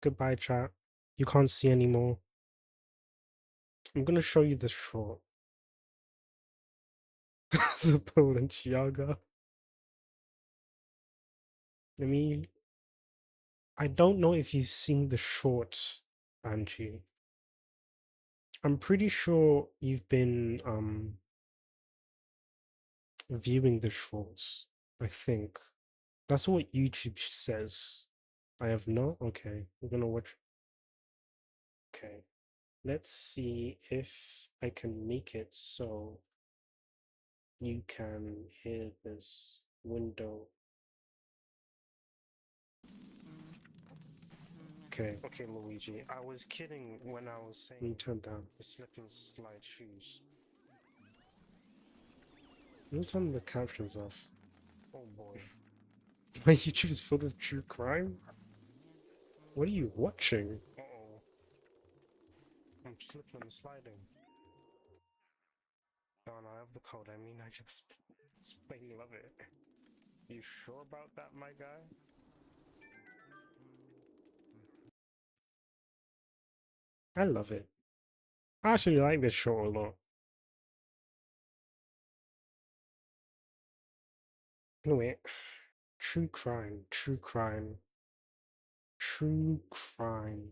Goodbye, chat. You can't see anymore. I'm gonna show you the short. It's a Balenciaga. Let me. I don't know if you've seen the short, Angie. I'm pretty sure you've been viewing the shorts. I think that's what YouTube says. I have not. Okay, we're gonna watch. Okay, let's see if I can make it so you can hear this window. Okay, Luigi. I was kidding when I was saying. Let me turn down the slip and slide shoes. Let me turn the captions off. Oh boy. My YouTube is full of true crime? What are you watching? Uh-oh. I'm slipping and sliding. No, I have the code. I mean, I just plain love it. You sure about that, my guy? I love it. I actually like this show a lot. Anyway, true crime, true crime, true crime,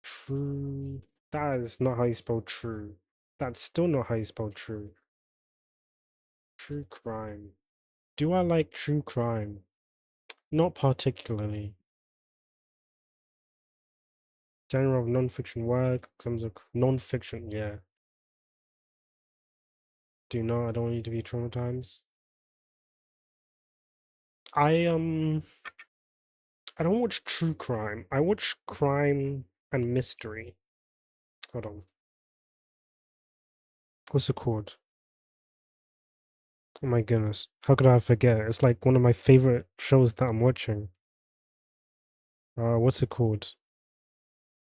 true. That is not how you spell true. That's still not how you spell true. True crime. Do I like true crime? Not particularly. Genre of non-fiction work, terms of non-fiction, yeah. Do you know I don't want you to be traumatized? I I don't watch true crime. I watch crime and mystery. Hold on. What's it called? Oh my goodness. How could I forget? It's like one of my favorite shows that I'm watching. What's it called?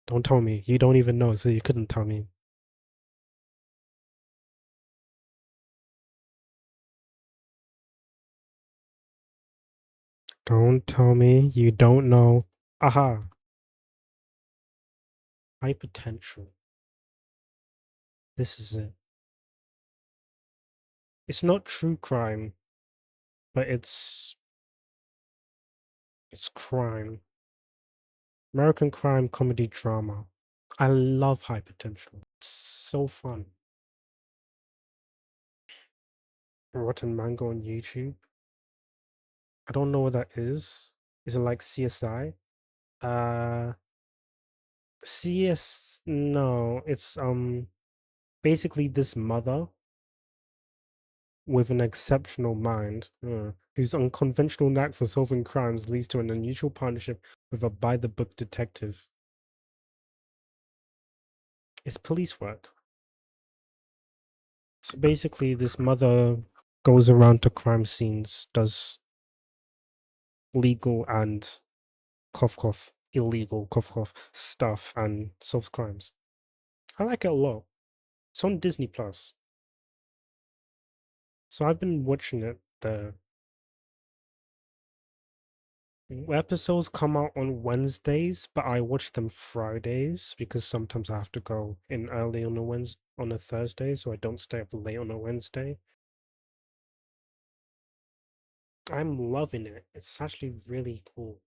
Don't tell me. You don't even know, so you couldn't tell me. Don't tell me you don't know. Aha. High potential. This is it. It's not true crime, but it's crime. American crime comedy drama. I love High Potential. It's so fun. Rotten Mango on YouTube. I don't know what that is. Is it like CSI? Uh CS no, it's basically this mother with an exceptional mind, whose unconventional knack for solving crimes leads to an unusual partnership with a by-the-book detective. It's police work. So basically, this mother goes around to crime scenes, does legal and illegal stuff, and solves crimes. I like it a lot. It's on Disney Plus. So I've been watching it. The episodes come out on Wednesdays, but I watch them Fridays because sometimes I have to go in early on a Thursday, so I don't stay up late on a Wednesday. I'm loving it. It's actually really cool.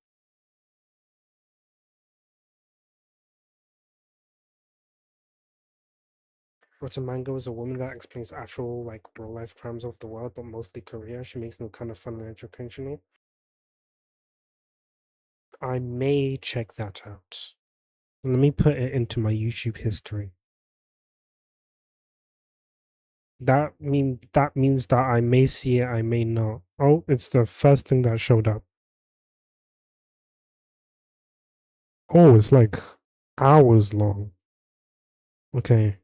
Mango is a woman that explains actual, like, real life crimes of the world, but mostly Korea. She makes them kind of fun and educational. I may check that out. Let me put it into my YouTube history. that means that I may see it, I may not. Oh, it's the first thing that showed up. Oh, it's like hours long. Okay.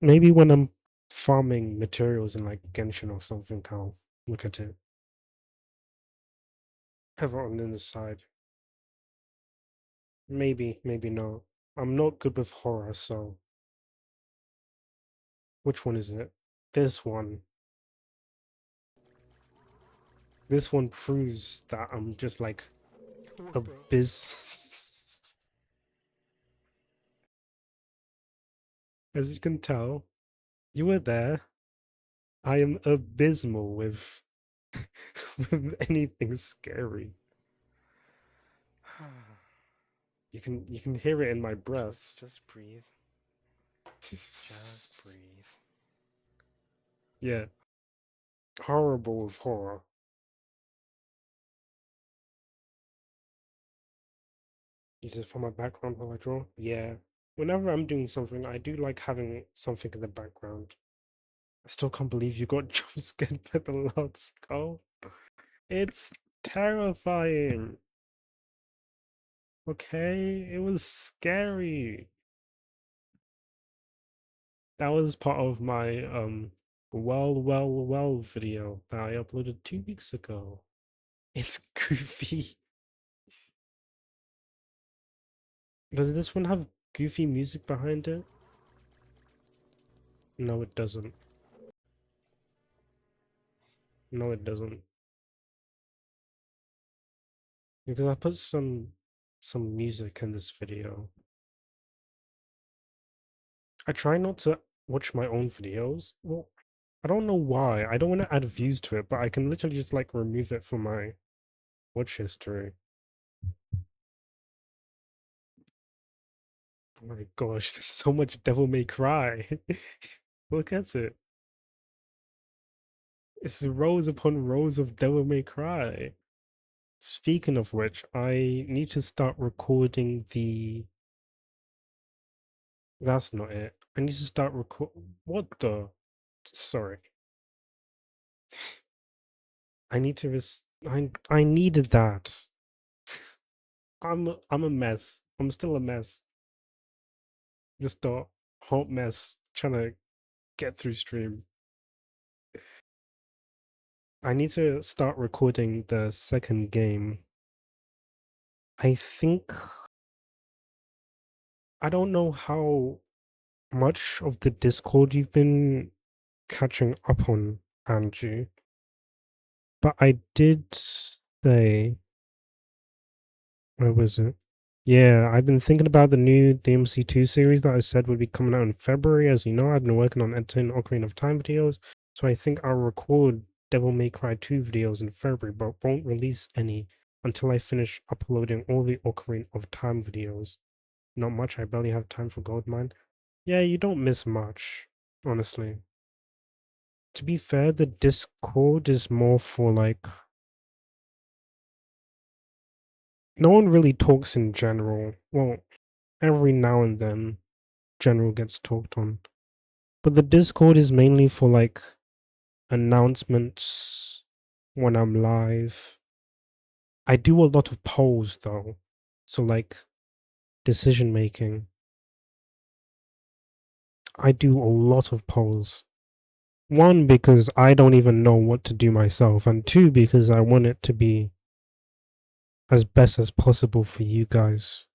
Maybe when I'm farming materials in like Genshin or something, I'll look at it. Have it on the side. Maybe, maybe not. I'm not good with horror, so which one is it? This one. This one proves that I'm just like a biz. As you can tell, you were there. I am abysmal with with anything scary. You can hear it in my breaths. Just breathe. Just breathe. Yeah, horrible with horror. You just for my background while I draw. Yeah, whenever I'm doing something, I do like having something in the background. I still can't believe you got jump scared by the loud skull. It's terrifying. Okay, it was scary. That was part of my well video that I uploaded 2 weeks ago. It's goofy. Does this one have goofy music behind it? No, it doesn't. No, it doesn't. Because I put some music in this video. I try not to watch my own videos. Well, I don't know why. I don't want to add views to it, but I can literally just like remove it from my watch history. Oh my gosh, there's so much Devil May Cry. Look at it. It's rows upon rows of Devil May Cry. Speaking of which, I need to start recording the. That's not it. I need to start record. What the? Sorry. I need to. I needed that. I'm a mess. I'm still a mess. Just a hot mess trying to get through stream. I need to start recording the second game. I think I don't know how much of the Discord you've been catching up on, Angie, but I did say, where was it? Yeah, I've been thinking about the new DMC2 series that I said would be coming out in February. As you know, I've been working on editing Ocarina of Time videos, so I think I'll record Devil May Cry 2 videos in February, but won't release any until I finish uploading all the Ocarina of Time videos. Not much, I barely have time for Goldmine. Yeah, you don't miss much, honestly. To be fair, the Discord is more for like no one really talks in general. Well, every now and then general gets talked on. But the Discord is mainly for like announcements when I'm live. I do a lot of polls though. So like decision making. I do a lot of polls. One, because I don't even know what to do myself, and two, because I want it to be as best as possible for you guys.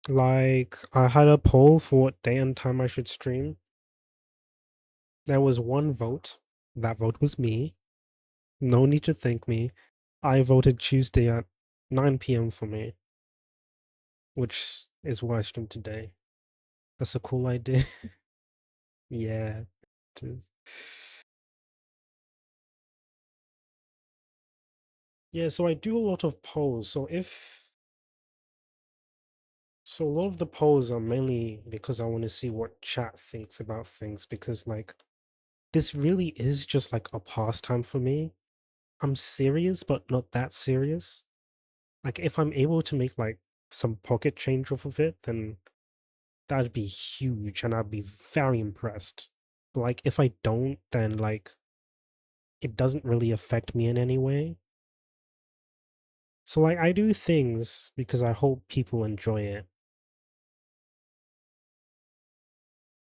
Like, I had a poll for what day and time I should stream. There was one vote. That vote was me. No need to thank me. I voted Tuesday at 9 p.m. for me, which is why I streamed today. That's a cool idea. Yeah, it is. Yeah, so I do a lot of polls. So a lot of the polls are mainly because I want to see what chat thinks about things because like this really is just like a pastime for me. I'm serious, but not that serious. Like if I'm able to make like some pocket change off of it, then that'd be huge and I'd be very impressed. But like if I don't, then like it doesn't really affect me in any way. So like I do things because I hope people enjoy it.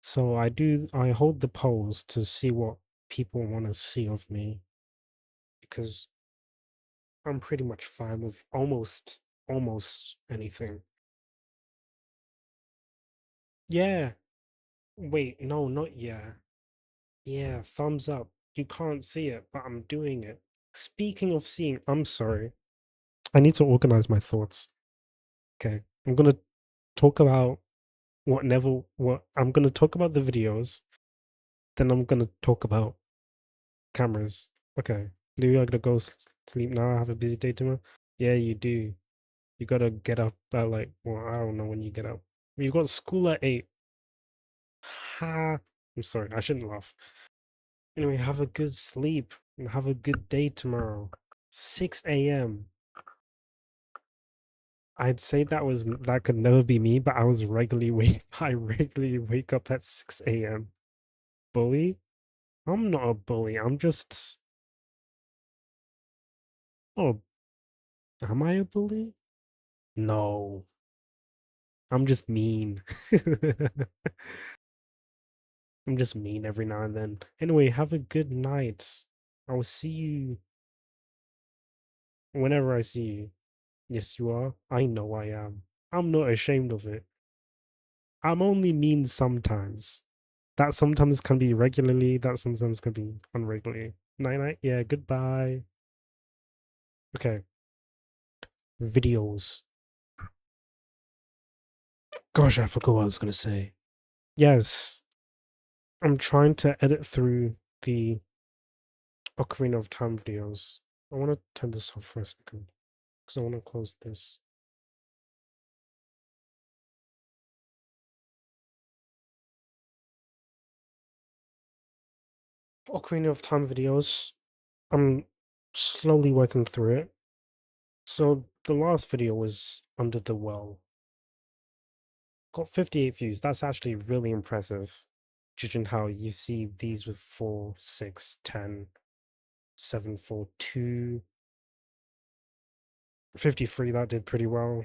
So I hold the polls to see what people want to see of me because I'm pretty much fine with almost anything. Yeah. Wait, no, not yeah. Yeah, thumbs up. You can't see it, but I'm doing it. Speaking of seeing, I'm sorry. I need to organize my thoughts. Okay. I'm gonna talk about what I'm gonna talk about the videos, then I'm gonna talk about cameras. Okay. Do you gotta go sleep now? I have a busy day tomorrow. Yeah, you do. You gotta get up at like, well, I don't know when you get up. You got school at 8. Ha. I'm sorry, I shouldn't laugh. Anyway, have a good sleep and have a good day tomorrow. 6 a.m. I'd say that could never be me, but I regularly wake up at 6 a.m. Bully? I'm not a bully. I'm just oh, am I a bully? No. I'm just mean. I'm just mean every now and then. Anyway, have a good night. I will see you whenever I see you. Yes, you are. I know I am. I'm not ashamed of it. I'm only mean sometimes. That sometimes can be regularly, that sometimes can be unregularly. Night night. Yeah, goodbye. Okay. Videos. Gosh, I forgot what I was gonna say. Yes. I'm trying to edit through the Ocarina of Time videos. I want to turn this off for a second because I want to close this. Ocarina of Time videos. I'm slowly working through it. So the last video was Under the Well. Got 58 views. That's actually really impressive, judging how you see these with 4, 6, 10, 7, 4, 2, 53. That did pretty well.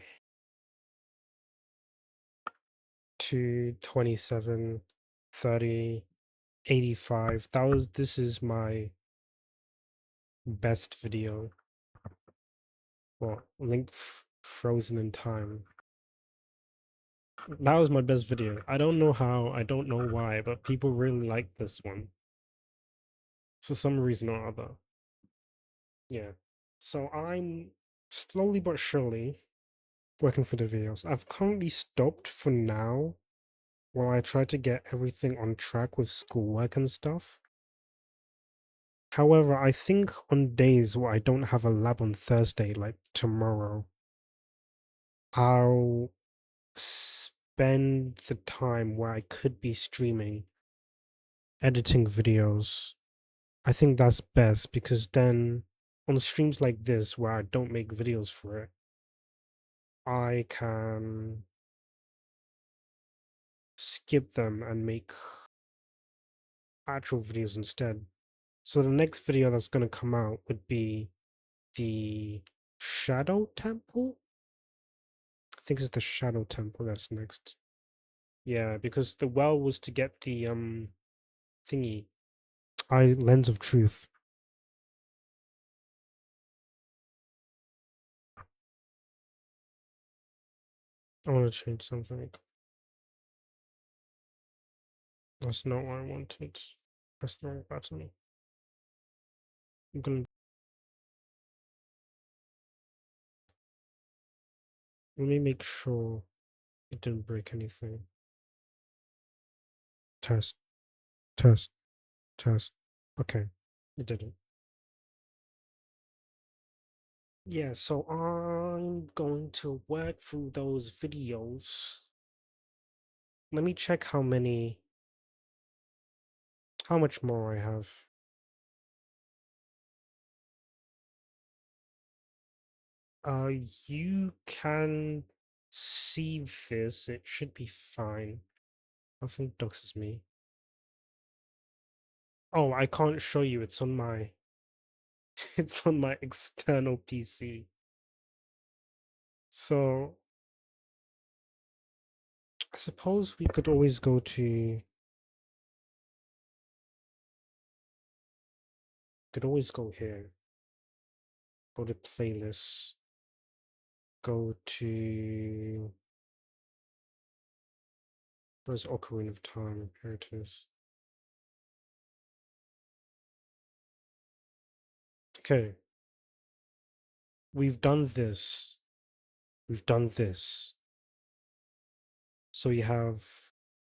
2, 27, 30, 85. This is my best video. Well, Frozen in Time. That was my best video. I don't know how, I don't know why, but people really like this one for some reason or other. Yeah. So I'm slowly but surely working for the videos. I've currently stopped for now while I try to get everything on track with schoolwork and stuff. However, I think on days where I don't have a lab on Thursday, like tomorrow, I'll spend the time where I could be streaming, editing videos. I think that's best because then on streams like this where I don't make videos for it, I can skip them and make actual videos instead. So the next video that's going to come out would be the Shadow Temple. I think it's the Shadow Temple that's next. Yeah, because the well was to get the thingy, eye lens of truth. I want to change something. That's not what I wanted. Press the wrong button. I'm gonna let me make sure it didn't break anything. Test, test, test. Okay, it didn't. Yeah, so I'm going to work through those videos. Let me check how much more I have. You can see this. It should be fine. I think doxes me. Oh, I can't show you. It's on my it's on my external PC. So I suppose we could always go here. Go to playlists. Go to where's Ocarina of Time? Here it is. Okay. We've done this. We've done this. So you have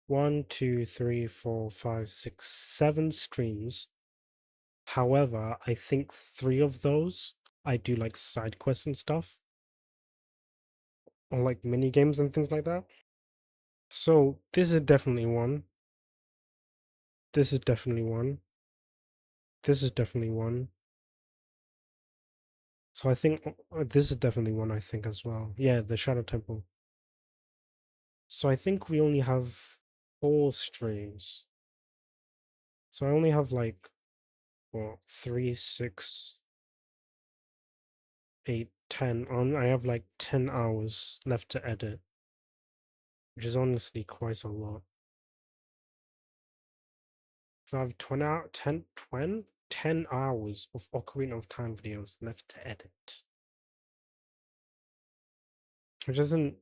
1, 2, 3, 4, 5, 6, 7 streams. However, I think 3 of those I do like side quests and stuff, or like mini games and things like that. So this is definitely one. This is definitely one. This is definitely one. So I think this is definitely one, I think, as well. Yeah, the Shadow Temple. So I think we only have 4 streams. So I only have like, what, 3, 6, 8, 10 on. I have like 10 hours left to edit, which is honestly quite a lot. So I have 10 hours of Ocarina of Time videos left to edit, which isn't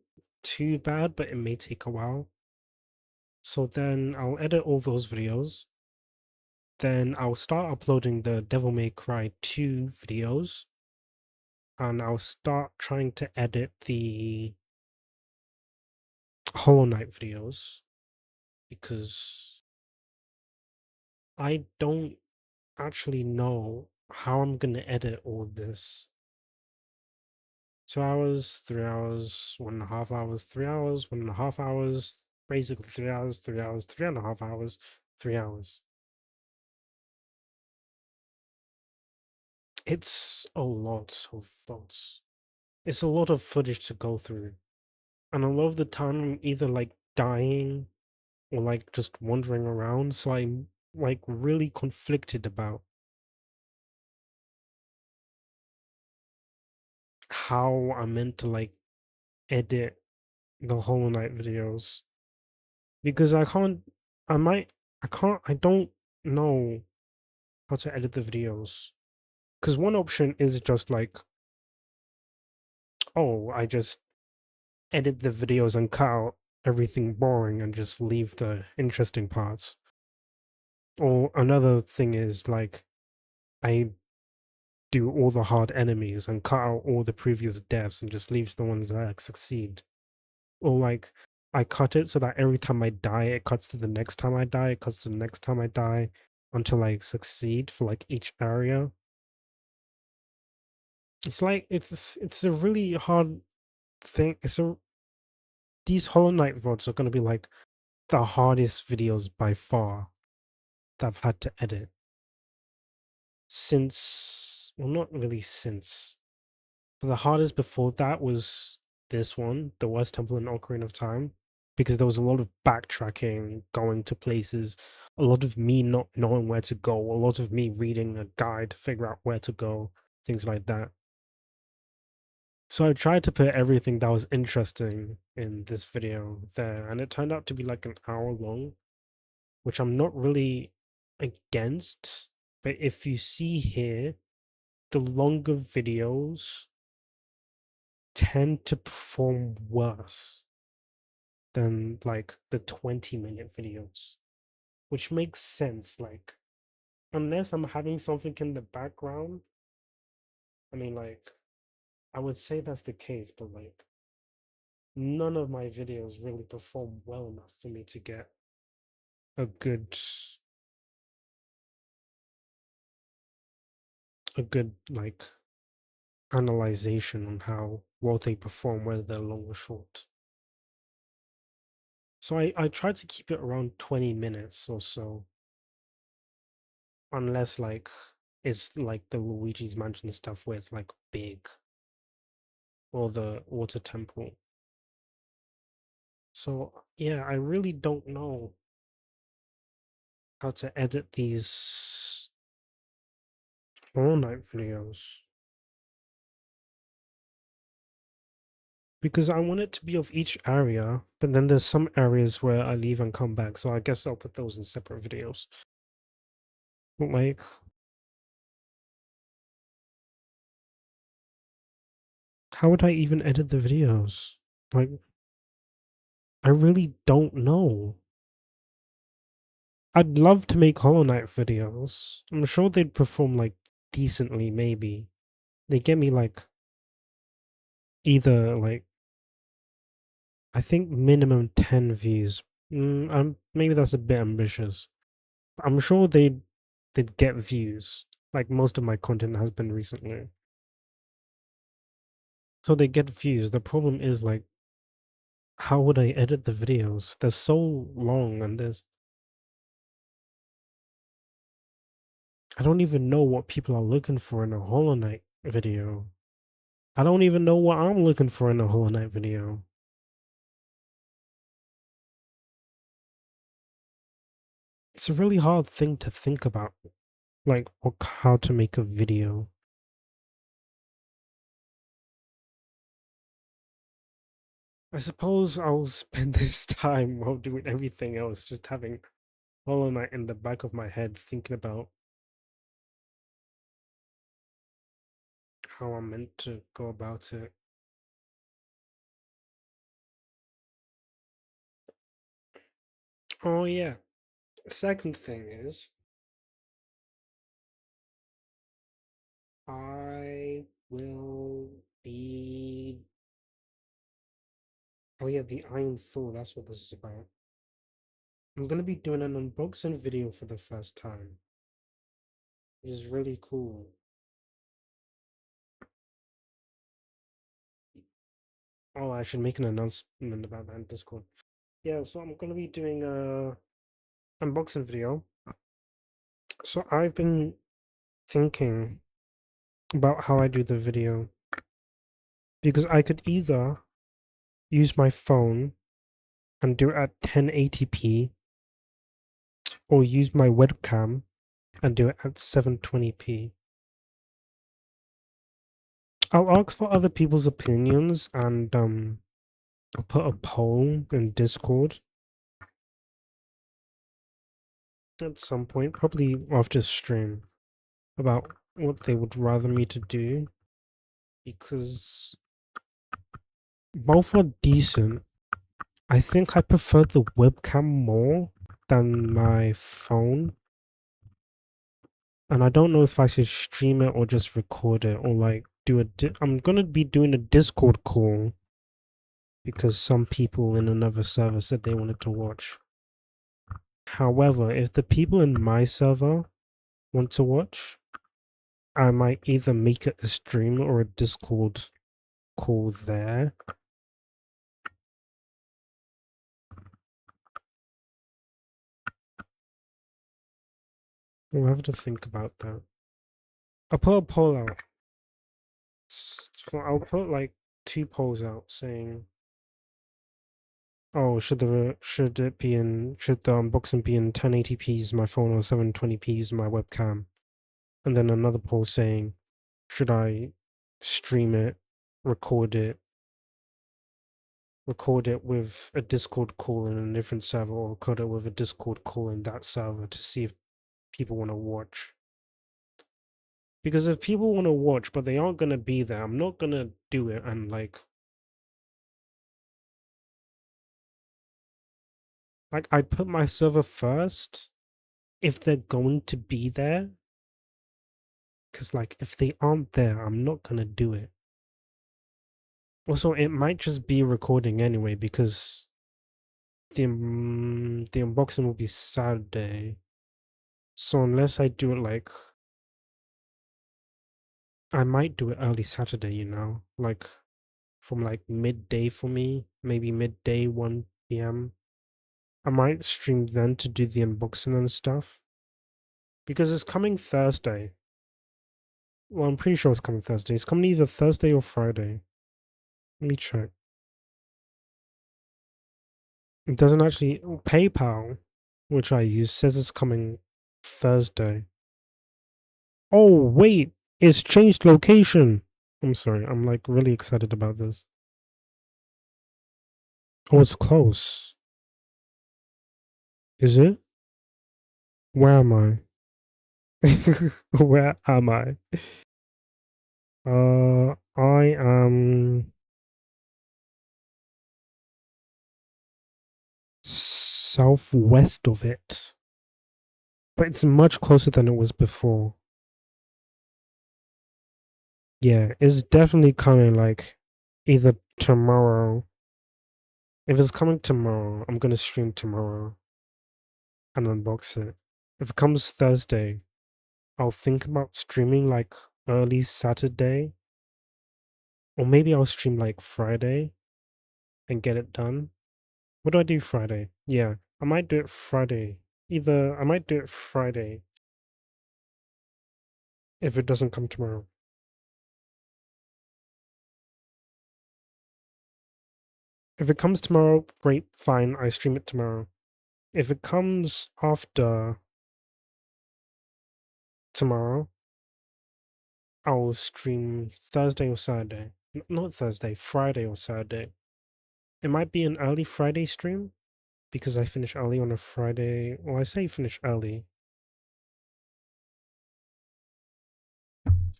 too bad, but it may take a while. So then I'll edit all those videos. Then I'll start uploading the Devil May Cry 2 videos. And I'll start trying to edit the Hollow Knight videos because I don't actually know how I'm gonna edit all this. 2 hours, 3 hours, 1.5 hours, 3 hours, 1.5 hours, basically 3 hours, 3 hours, 3.5 hours, 3 hours. It's a lot of thoughts. It's a lot of footage to go through. And a lot of the time I'm either like dying or like just wandering around. So I'm like really conflicted about how I'm meant to like edit the Hollow Knight videos because I don't know how to edit the videos. Because one option is just like, oh, I just edit the videos and cut out everything boring and just leave the interesting parts. Or another thing is like, I do all the hard enemies and cut out all the previous deaths and just leave the ones that succeed. Or like I cut it so that every time I die, it cuts to the next time I die, it cuts to the next time I die until I succeed for like each area. It's like it's a really hard thing. These Hollow Knight VODs are gonna be like the hardest videos by far that I've had to edit since, well, not really since. But the hardest before that was this one, the Worst Temple in Ocarina of Time, because there was a lot of backtracking, going to places, a lot of me not knowing where to go, a lot of me reading a guide to figure out where to go, things like that. So I tried to put everything that was interesting in this video there, and it turned out to be like an hour long, which I'm not really against. But if you see here, the longer videos tend to perform worse than like the 20-minute videos, which makes sense. Like, unless I'm having something in the background, I mean, like, I would say that's the case, but like, none of my videos really perform well enough for me to get a good like analyzation on how well they perform, whether they're long or short. So I try to keep it around 20 minutes or so, unless like it's like the Luigi's Mansion stuff where it's like big. or the water temple. So yeah, I really don't know how to edit these Hollow Knight videos because I want it to be of each area, but then there's some areas where I leave and come back. So I guess I'll put those in separate videos. But like, how would I even edit the videos? Like, I really don't know. I'd love to make Hollow Knight videos. I'm sure they'd perform like decently, maybe. They get me like either like I think minimum 10 views. Maybe that's a bit ambitious. I'm sure they'd get views. Like most of my content has been recently. So they get views. The problem is like how would I edit the videos? They're so long and I don't even know what people are looking for in a Hollow Knight video. I don't even know what I'm looking for in a Hollow Knight video. It's a really hard thing to think about, like how to make a video. I suppose I'll spend this time while doing everything else, just having Hollow Knight in the back of my head, thinking about how I'm meant to go about it. Oh yeah. Second thing is, I will be. Oh yeah, the Iron Fool. That's what this is about. I'm gonna be doing an unboxing video for the first time, which is really cool. Oh, I should make an announcement about that in Discord. Yeah, so I'm gonna be doing a unboxing video. So I've been thinking about how I do the video because I could either use my phone and do it at 1080p or use my webcam and do it at 720p. I'll ask for other people's opinions and I'll put a poll in Discord at some point, probably after stream, about what they would rather me to do because both are decent. I think I prefer the webcam more than my phone. And I don't know if I should stream it or just record it or like do I'm gonna be doing a Discord call because some people in another server said they wanted to watch. However, if the people in my server want to watch, I might either make it a stream or a Discord call there. We'll have to think about that. I'll put a poll out. I'll put like 2 polls out saying, "Oh, should the unboxing be in 1080p using my phone or 720p using my webcam?" And then another poll saying, "Should I stream it, record it, record it with a Discord call in a different server, or record it with a Discord call in that server to see if people want to watch?" Because if people want to watch but they aren't gonna be there, I'm not gonna do it and like I put my server first if they're going to be there. Cause like if they aren't there, I'm not gonna do it. Also, it might just be recording anyway because the unboxing will be Saturday. So unless I do it like I might do it early Saturday, like from like midday for me, maybe midday 1 p.m. I might stream then to do the unboxing and stuff because it's coming Thursday. Well, I'm pretty sure it's coming Thursday. It's coming either Thursday or Friday. Let me check. It doesn't actually. PayPal, which I use, says it's coming Thursday. Oh, wait. It's changed location. I'm sorry. I'm like really excited about this. Oh, it's close. Is it? Where am I? Where am I? I am southwest of it, but it's much closer than it was before. Yeah, it's definitely coming like either tomorrow. If it's coming tomorrow, I'm gonna stream tomorrow and unbox it. If it comes Thursday, I'll think about streaming like early Saturday, or maybe I'll stream like Friday and get it done. What do I do Friday? Yeah, I might do it Friday. Either I might do it Friday if it doesn't come tomorrow. If it comes tomorrow, great, fine, I stream it tomorrow. If it comes after tomorrow, I'll stream Thursday or Saturday. Not Thursday, Friday or Saturday. It might be an early Friday stream because I finish early on a Friday. Well, I say finish early.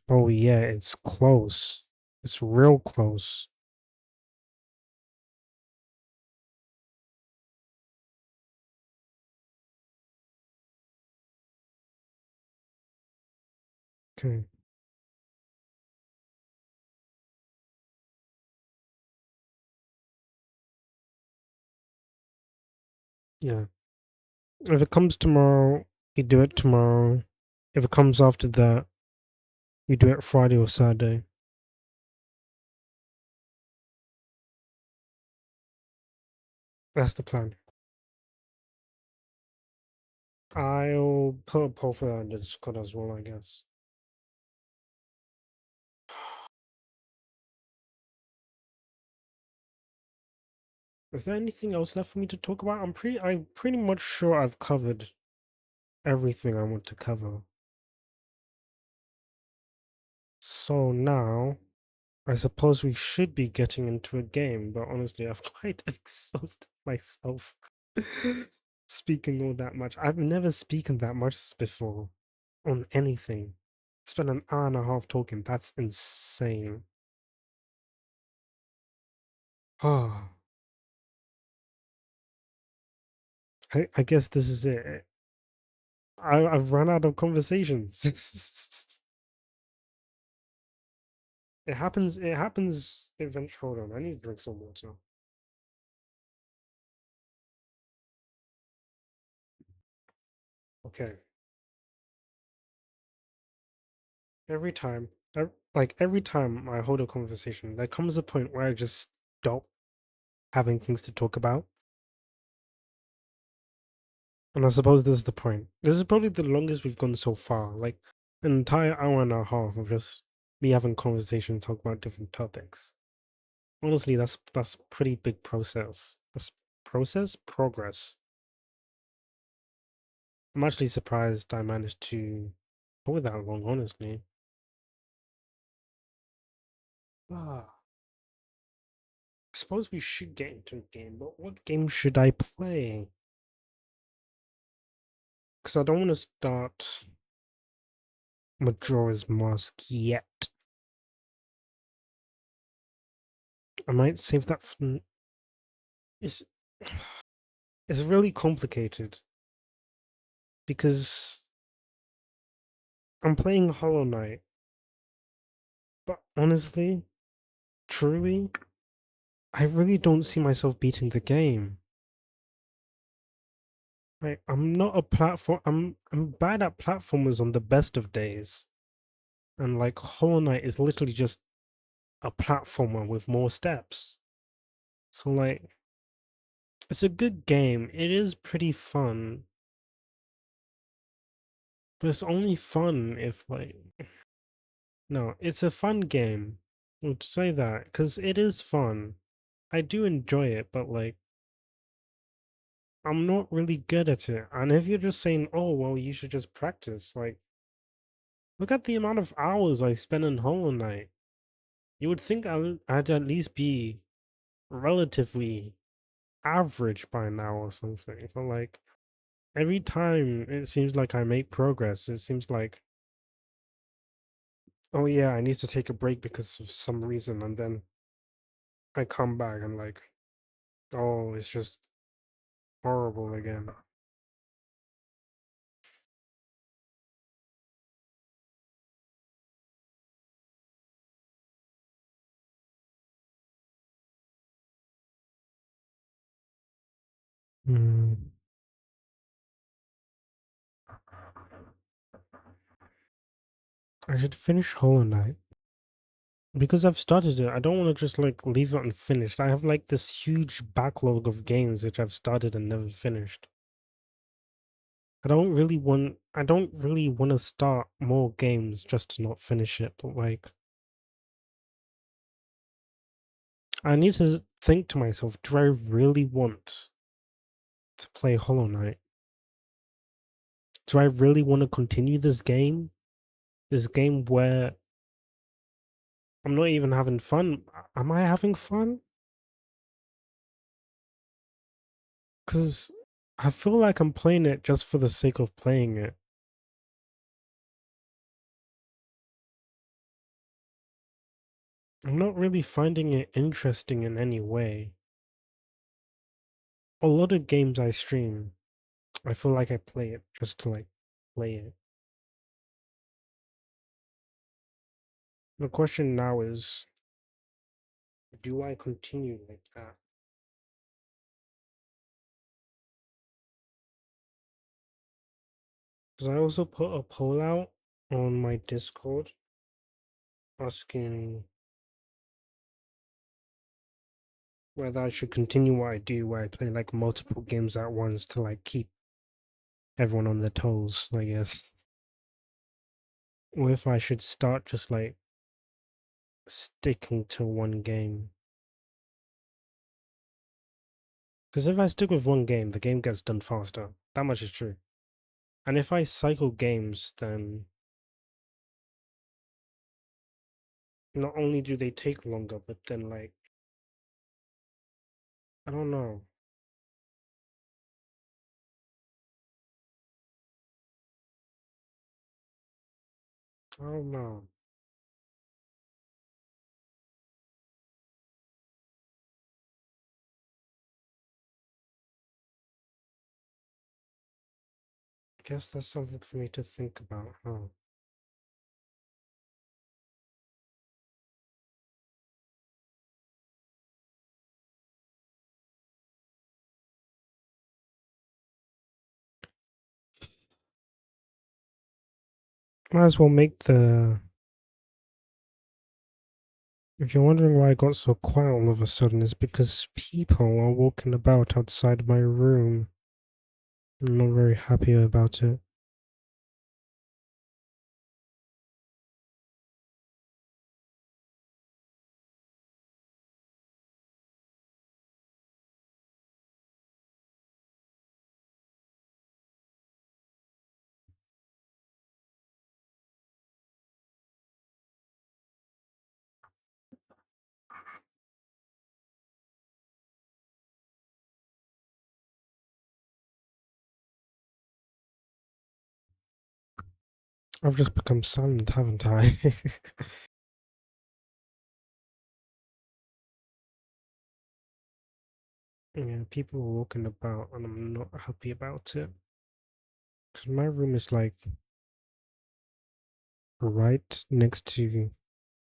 Oh, yeah, it's close. It's real close. Okay. Yeah. If it comes tomorrow, we do it tomorrow. If it comes after that, we do it Friday or Saturday. That's the plan. I'll put a poll for that in the Discord as well, I guess. Is there anything else left for me to talk about? I'm pretty much sure I've covered everything I want to cover. So now, I suppose we should be getting into a game, but honestly, I've quite exhausted myself speaking all that much. I've never spoken that much before on anything. Spent an hour and a half talking. That's insane. Ah, I guess this is it. I've run out of conversations. It happens. It happens eventually. Hold on, I need to drink some water. Okay. Every time, like every time I hold a conversation, there comes a point where I just stop having things to talk about. And I suppose this is the point. This is probably the longest we've gone so far. Like an entire hour and a half of just me having conversation, talk about different topics. Honestly, that's pretty big process. That's progress. I'm actually surprised I managed to go that long, honestly. Ah, I suppose we should get into a game, but what game should I play? Because I don't want to start Majora's Mask yet. I might save that for. It's, it's really complicated because I'm playing Hollow Knight, but honestly, truly, I really don't see myself beating the game. Like, I'm not a platform. I'm bad at platformers on the best of days, and like Hollow Knight is literally just a platformer with more steps. So like, it's a good game. It is pretty fun, but it's only fun if like, no, it's a fun game Well, to say that, because it is fun. I do enjoy it, but like, I'm not really good at it. And if you're just saying, oh, well, you should just practice, like, look at the amount of hours I spend on Hollow Knight. You would think I'd at least be relatively average by now or something. But like, every time it seems like I make progress, it seems like, oh yeah, I need to take a break because of some reason. And then I come back and like, oh, it's just horrible again. Mm. I should finish Hollow Knight. Because I've started it, I don't want to just like leave it unfinished. I have like this huge backlog of games which I've started and never finished. I don't really want to start more games just to not finish it, but like I need to think to myself, do I really want to play Hollow Knight? Do I really want to continue this game? This game where I'm not even having fun. Am I having fun? Because I feel like I'm playing it just for the sake of playing it. I'm not really finding it interesting in any way. A lot of games I stream, I feel like I play it just to like play it. The question now is, do I continue like that? Because I also put a poll out on my Discord asking whether I should continue what I do, where I play like multiple games at once to like keep everyone on their toes, I guess. Or if I should start just like sticking to one game. Because if I stick with one game, the game gets done faster. That much is true. And if I cycle games, then not only do they take longer, but then like I don't know. I don't know. I guess that's something for me to think about, huh? Might as well make the. If you're wondering why I got so quiet all of a sudden, it's because people are walking about outside my room. I'm not very happy about it. I've just become silent, haven't I? Yeah, people are walking about, and I'm not happy about it. Because my room is like right next to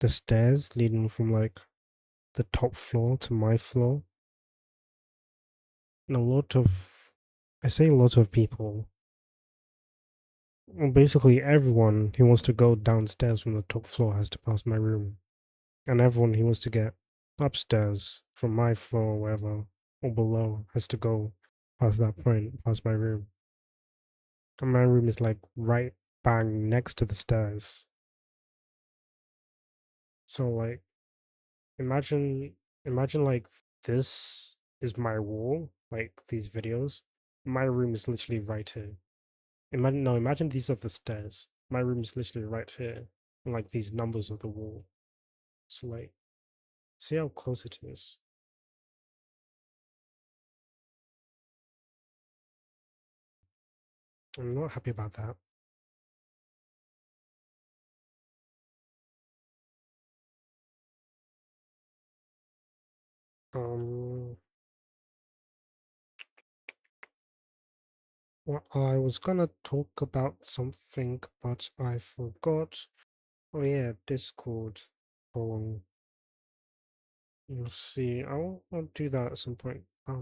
the stairs leading from like the top floor to my floor. And I say a lot of people, well, basically everyone who wants to go downstairs from the top floor has to pass my room. And everyone who wants to get upstairs from my floor, or wherever, or below, has to go past that point, past my room. And my room is like right bang next to the stairs. So like Imagine, imagine like this is my wall, like these videos. My room is literally right here. Imagine, no, imagine these are the stairs. My room is literally right here, and like these numbers of the wall. So like, see how close it is. I'm not happy about that. Um, well, I was gonna talk about something, but I forgot. Oh yeah, Discord. Oh, you'll see. I'll do that at some point. I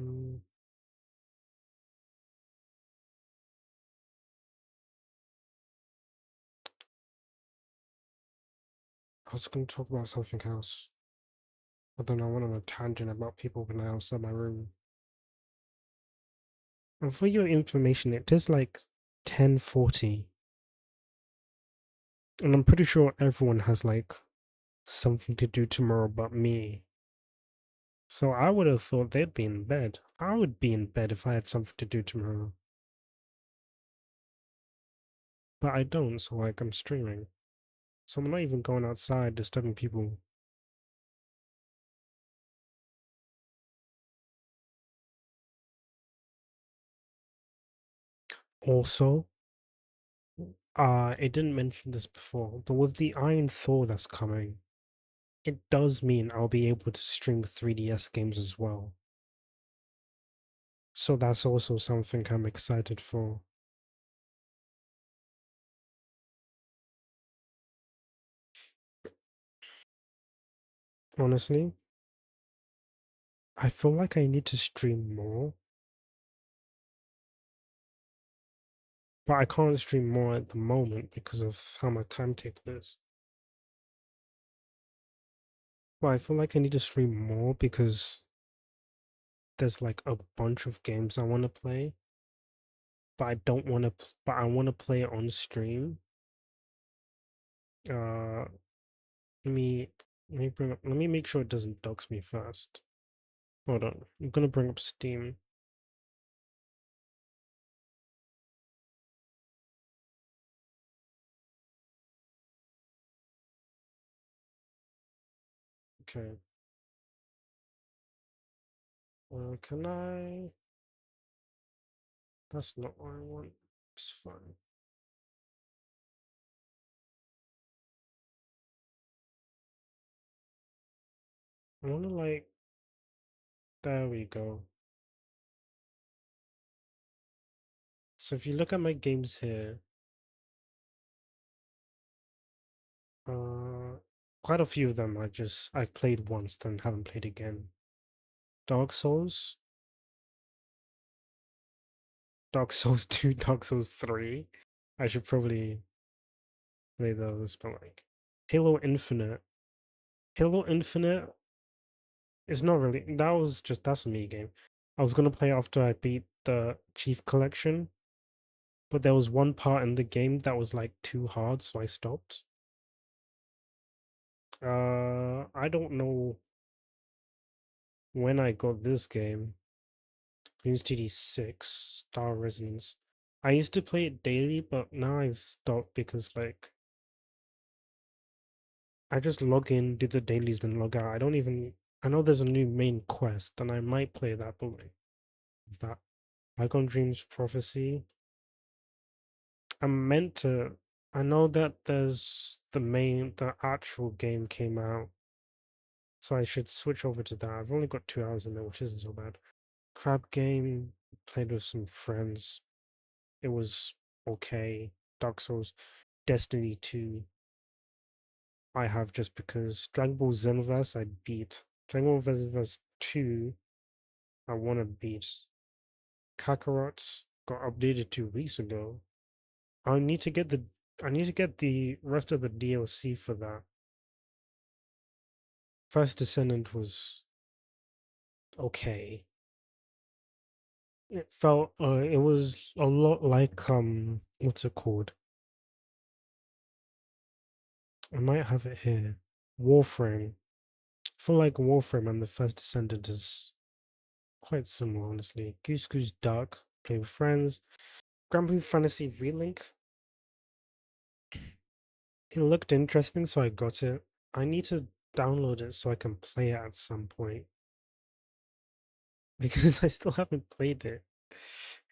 was gonna talk about something else, but then I went on a tangent about people when I outside my room. And for your information, it is like 10:40, and I'm pretty sure everyone has like something to do tomorrow but me. So I would have thought they'd be in bed. I would be in bed if I had something to do tomorrow. But I don't, so like I'm streaming. So I'm not even going outside disturbing people. Also, it didn't mention this before, but with the Iron Thor that's coming, it does mean I'll be able to stream 3DS games as well. So that's also something I'm excited for. Honestly, I feel like I need to stream more, but I can't stream more at the moment because of how my timetable is. But I feel like I need to stream more because there's like a bunch of games I want to play, but I don't want to, but I want to play it on stream. Uh, let me make sure it doesn't dox me first. Hold on, I'm gonna bring up Steam. Okay. Can I? That's not what I want. It's fine. I wanna like. There we go. So if you look at my games here, uh, quite a few of them I've played once then haven't played again. Dark Souls, Dark Souls 2, Dark Souls 3. I should probably play those, but like Halo Infinite. Halo Infinite is not really that's a me game. I was gonna play after I beat the Chief Collection, but there was one part in the game that was like too hard, so I stopped. I don't know when I got this game. Bloons TD 6, Star Resonance. I used to play it daily, but now I've stopped because like I just log in, do the dailies, then log out. I don't even. I know there's a new main quest, and I might play that, but like that Icon Dreams Prophecy. I'm meant to. I know that the actual game came out, so I should switch over to that. I've only got 2 hours in there, which isn't so bad. Crab game played with some friends. It was okay. Dark Souls, Destiny 2. I have just because Dragon Ball Xenoverse I beat. Dragon Ball Xenoverse 2 I want to beat. Kakarot got updated 2 weeks ago. I need to get the I need to get the rest of the DLC for that. First Descendant was okay. It was a lot like what's it called? I might have it here. Warframe. feel like Warframe and the First Descendant is quite similar, honestly. Goose Goose Duck, play with friends. Grand Blue Fantasy Relink. It looked interesting, so I got it. I need to download it so I can play it at some point because I still haven't played it.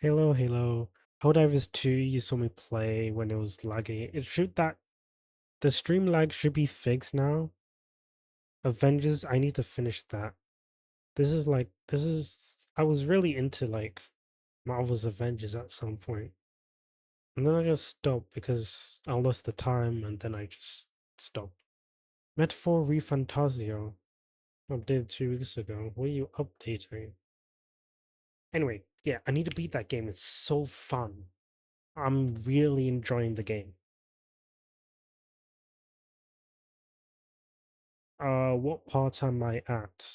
Halo. Helldivers 2, you saw me play when it was laggy. It should that the stream lag should be fixed now. Avengers, I need to finish that. I was really into like Marvel's Avengers at some point. And then I just stopped because I lost the time and then I just stopped. Metaphor ReFantazio updated 2 weeks ago. What are you updating? Anyway, yeah, I need to beat that game. It's so fun. I'm really enjoying the game. What part am I at?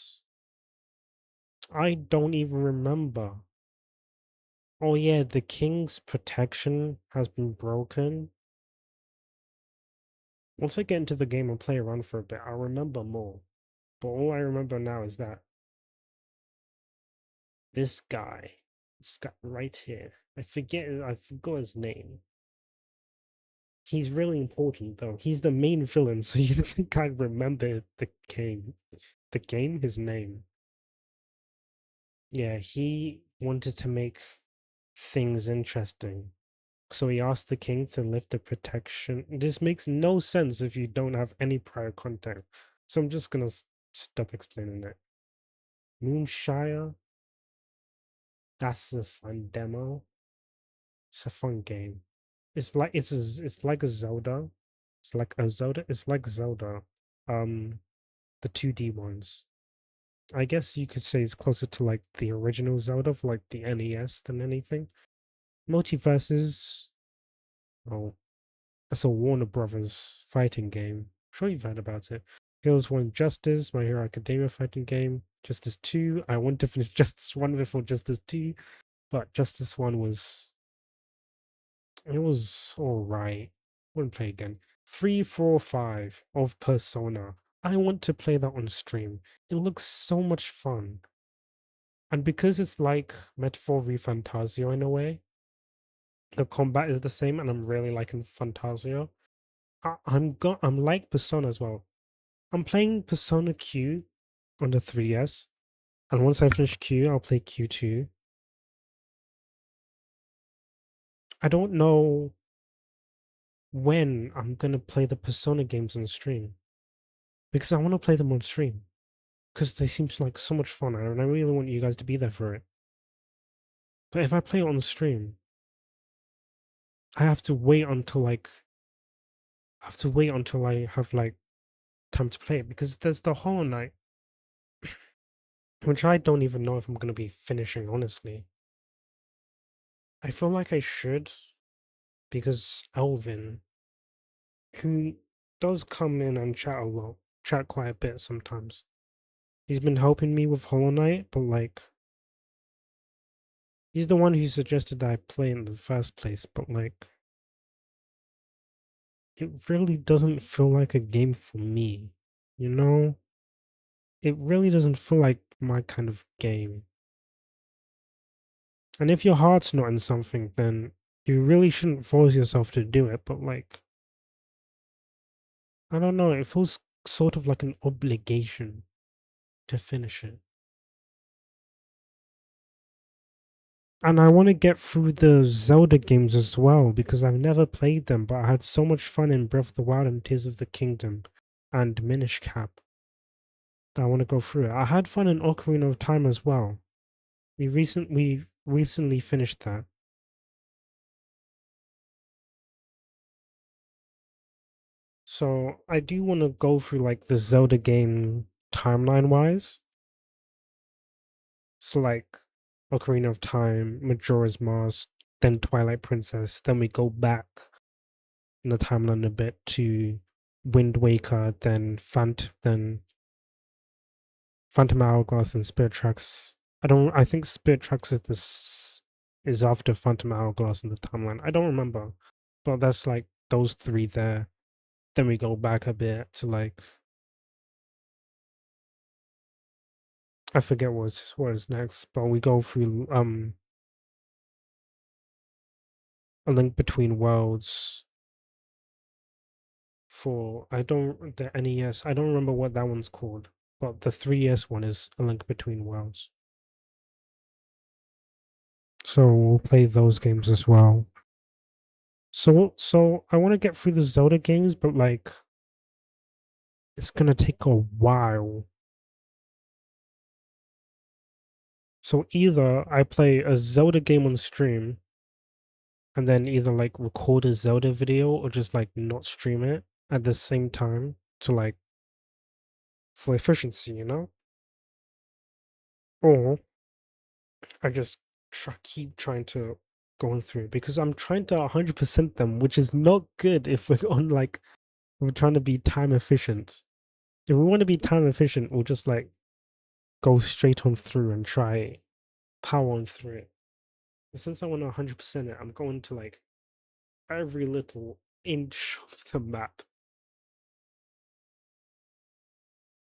I don't even remember. Oh yeah, the king's protection has been broken. Once I get into the game and play around for a bit, I'll remember more. But all I remember now is that this guy right here. I forgot his name. He's really important though. He's the main villain, so you'd think I'd remember the game. The game, his name. Yeah, he wanted to make things interesting. So he asked the king to lift the protection. This makes no sense if you don't have any prior context. So I'm just gonna stop explaining it. Moonshire. That's a fun demo. It's a fun game. It's like a Zelda. It's like a Zelda. It's like Zelda. Um, the 2D ones. I guess you could say it's closer to like the original Zelda for like the NES than anything. Multiverses. Oh, that's a Warner Brothers fighting game. I'm sure you've heard about it. Heroes 1 Justice, My Hero Academia fighting game. Justice 2. I want to finish Justice 1 before Justice 2, but Justice 1 was alright. Wouldn't play again. 345 of Persona. I want to play that on stream. It looks so much fun. And because it's like Metaphor ReFantazio in a way, the combat is the same, and I'm really liking Fantasio. I'm like Persona as well. I'm playing Persona Q on the 3S, and once I finish Q, I'll play Q2. I don't know when I'm gonna play the Persona games on stream because I want to play them on stream because they seem like so much fun, and I really want you guys to be there for it. But if I play it on stream, I have to wait until I have like time to play it because there's the Hollow Knight, which I don't even know if I'm gonna be finishing, honestly. I feel like I should because Elvin, who does come in and chat a lot, chat quite a bit sometimes. He's been helping me with Hollow Knight, but like he's the one who suggested that I play it in the first place, but like it really doesn't feel like a game for me, you know? It really doesn't feel like my kind of game. And if your heart's not in something, then you really shouldn't force yourself to do it, but like I don't know, it feels sort of like an obligation to finish it. And I want to get through the Zelda games as well because I've never played them, but I had so much fun in Breath of the Wild and Tears of the Kingdom and Minish Cap that I want to go through it. I had fun in Ocarina of Time as well. We recently finished that. So I do want to go through like the Zelda game timeline wise. So like Ocarina of Time, Majora's Mask, then Twilight Princess, then we go back in the timeline a bit to Wind Waker, then Phantom Hourglass and Spirit Tracks. I think Spirit Tracks is after Phantom Hourglass in the timeline. I don't remember. But that's like those three there. Then we go back a bit to like I forget what is next, but we go through A Link Between Worlds for the NES. I don't remember what that one's called, but the 3DS one is A Link Between Worlds. So we'll play those games as well. So I want to get through the Zelda games, but like it's gonna take a while. So either I play a Zelda game on stream and then either like record a Zelda video or just like not stream it at the same time to like for efficiency, you know? Or I just keep trying to going through it because I'm trying to 100% them, which is not good if we're on like we're trying to be time efficient. If we want to be time efficient, we'll just like go straight on through and try power on through it. But since I want to 100% it, I'm going to like every little inch of the map.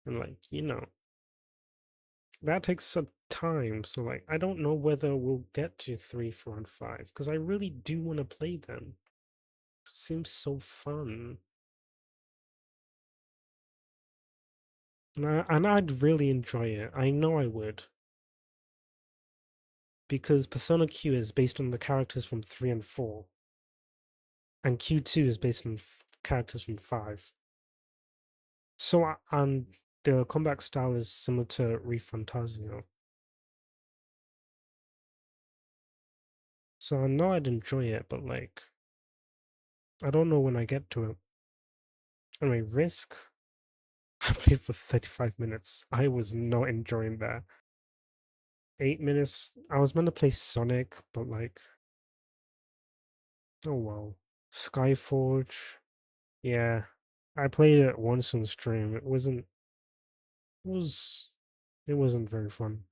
And like, that takes some time. So like I don't know whether we'll get to 3, 4, and 5. Because I really do want to play them. It seems so fun. And I'd really enjoy it. I know I would. Because Persona Q is based on the characters from 3 and 4. And Q2 is based on characters from 5. So, and the combat style is similar to ReFantazio. So I know I'd enjoy it, but like, I don't know when I get to it. Anyway, Risk, I played for 35 minutes. I was not enjoying that. 8 minutes, I was meant to play Sonic, but like, oh well. Skyforge, yeah. I played it once on stream. It was, it wasn't very fun.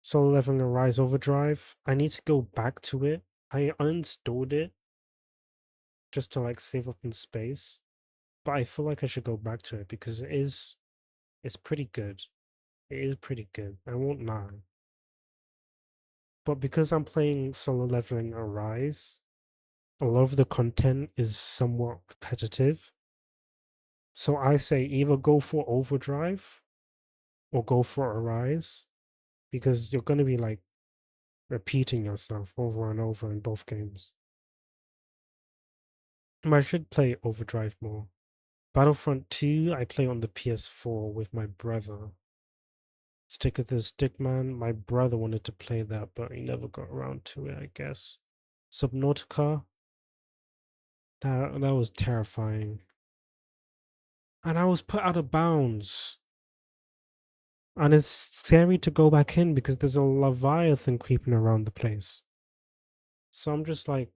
Solo Leveling Arise Overdrive, I need to go back to it. I uninstalled it just to like save up in space. But I feel like I should go back to it because it's pretty good. It is pretty good. I won't lie. But because I'm playing Solo Leveling Arise, a lot of the content is somewhat repetitive. So I say either go for Overdrive or go for Arise because you're gonna be like repeating yourself over and over in both games. I should play Overdrive more. Battlefront 2, I play on the PS4 with my brother. Stick of the Stickman, my brother wanted to play that, but he never got around to it, I guess. Subnautica, that was terrifying. And I was put out of bounds. And it's scary to go back in because there's a Leviathan creeping around the place. So I'm just like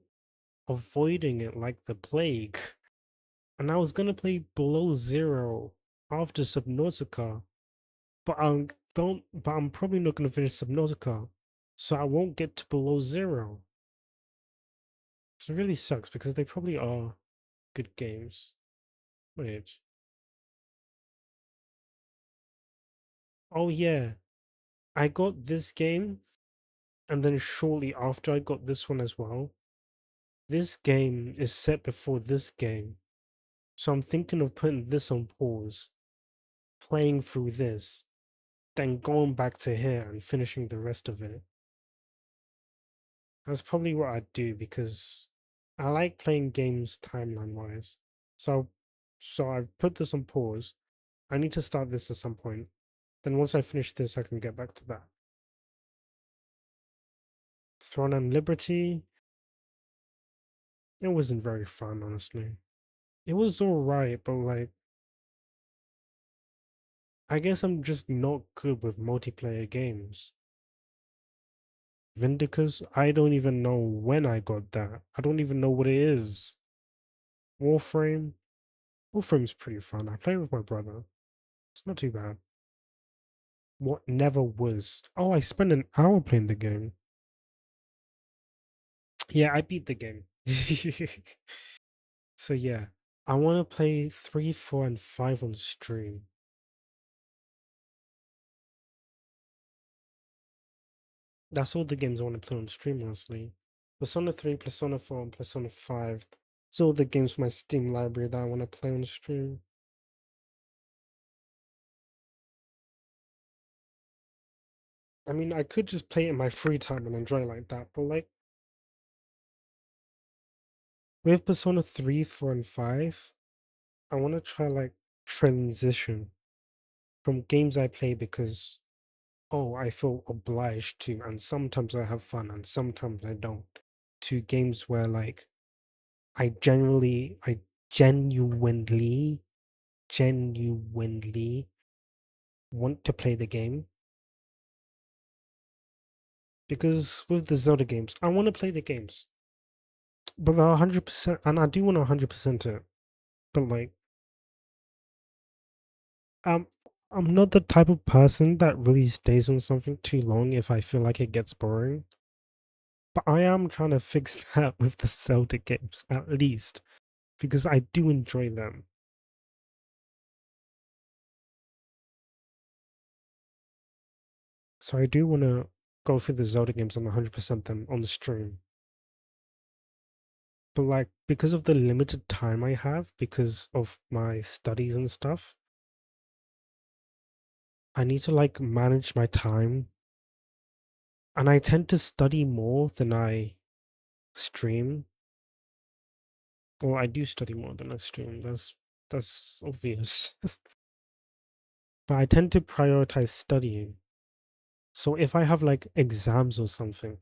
avoiding it like the plague. And I was gonna play Below Zero after Subnautica, but I'm probably not gonna finish Subnautica, so I won't get to Below Zero. So it really sucks because they probably are good games. Wait. Oh yeah. I got this game and then shortly after I got this one as well. This game is set before this game. So I'm thinking of putting this on pause, playing through this, then going back to here and finishing the rest of it. That's probably what I'd do because I like playing games timeline wise. So so I've put this on pause. I need to start this at some point. Then once I finish this, I can get back to that. Throne and Liberty. It wasn't very fun, honestly. It was alright, but like, I guess I'm just not good with multiplayer games. Vindicus, I don't even know when I got that. I don't even know what it is. Warframe. Warframe's pretty fun. I play with my brother. It's not too bad. What never was. Oh, I spent an hour playing the game. Yeah, I beat the game. So yeah, I want to play 3, 4, and 5 on stream. That's all the games I want to play on stream, honestly. Persona 3, Persona 4, and Persona 5. It's all the games from my Steam library that I want to play on stream. I mean, I could just play it in my free time and enjoy it like that, but like with Persona 3, 4, and 5, I want to try like transition from games I play because, oh, I feel obliged to, and sometimes I have fun and sometimes I don't, to games where like I genuinely, genuinely want to play the game. Because with the Zelda games, I want to play the games, but they're 100%, and I do want to 100% it. But like, um, I'm not the type of person that really stays on something too long if I feel like it gets boring. But I am trying to fix that with the Zelda games, at least, because I do enjoy them. So I do want to go through the Zelda games and 100% them on the stream. But like, because of the limited time I have, because of my studies and stuff, I need to like manage my time. And I tend to study more than I stream. Well, I do study more than I stream. That's obvious. But I tend to prioritize studying. So if I have like exams or something,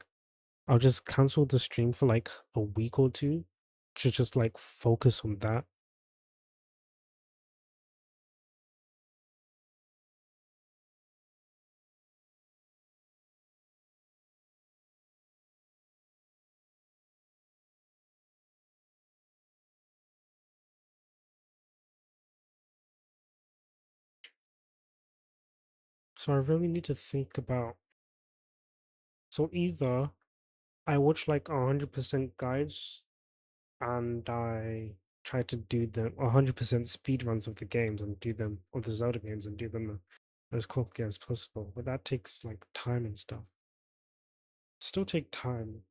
I'll just cancel the stream for like a week or two to just like focus on that. So I really need to think about. So either I watch like 100% guides and I try to do them 100% speed runs of the games and do them, of the Zelda games, and do them as quickly as possible. But that takes like time and stuff. Still take time.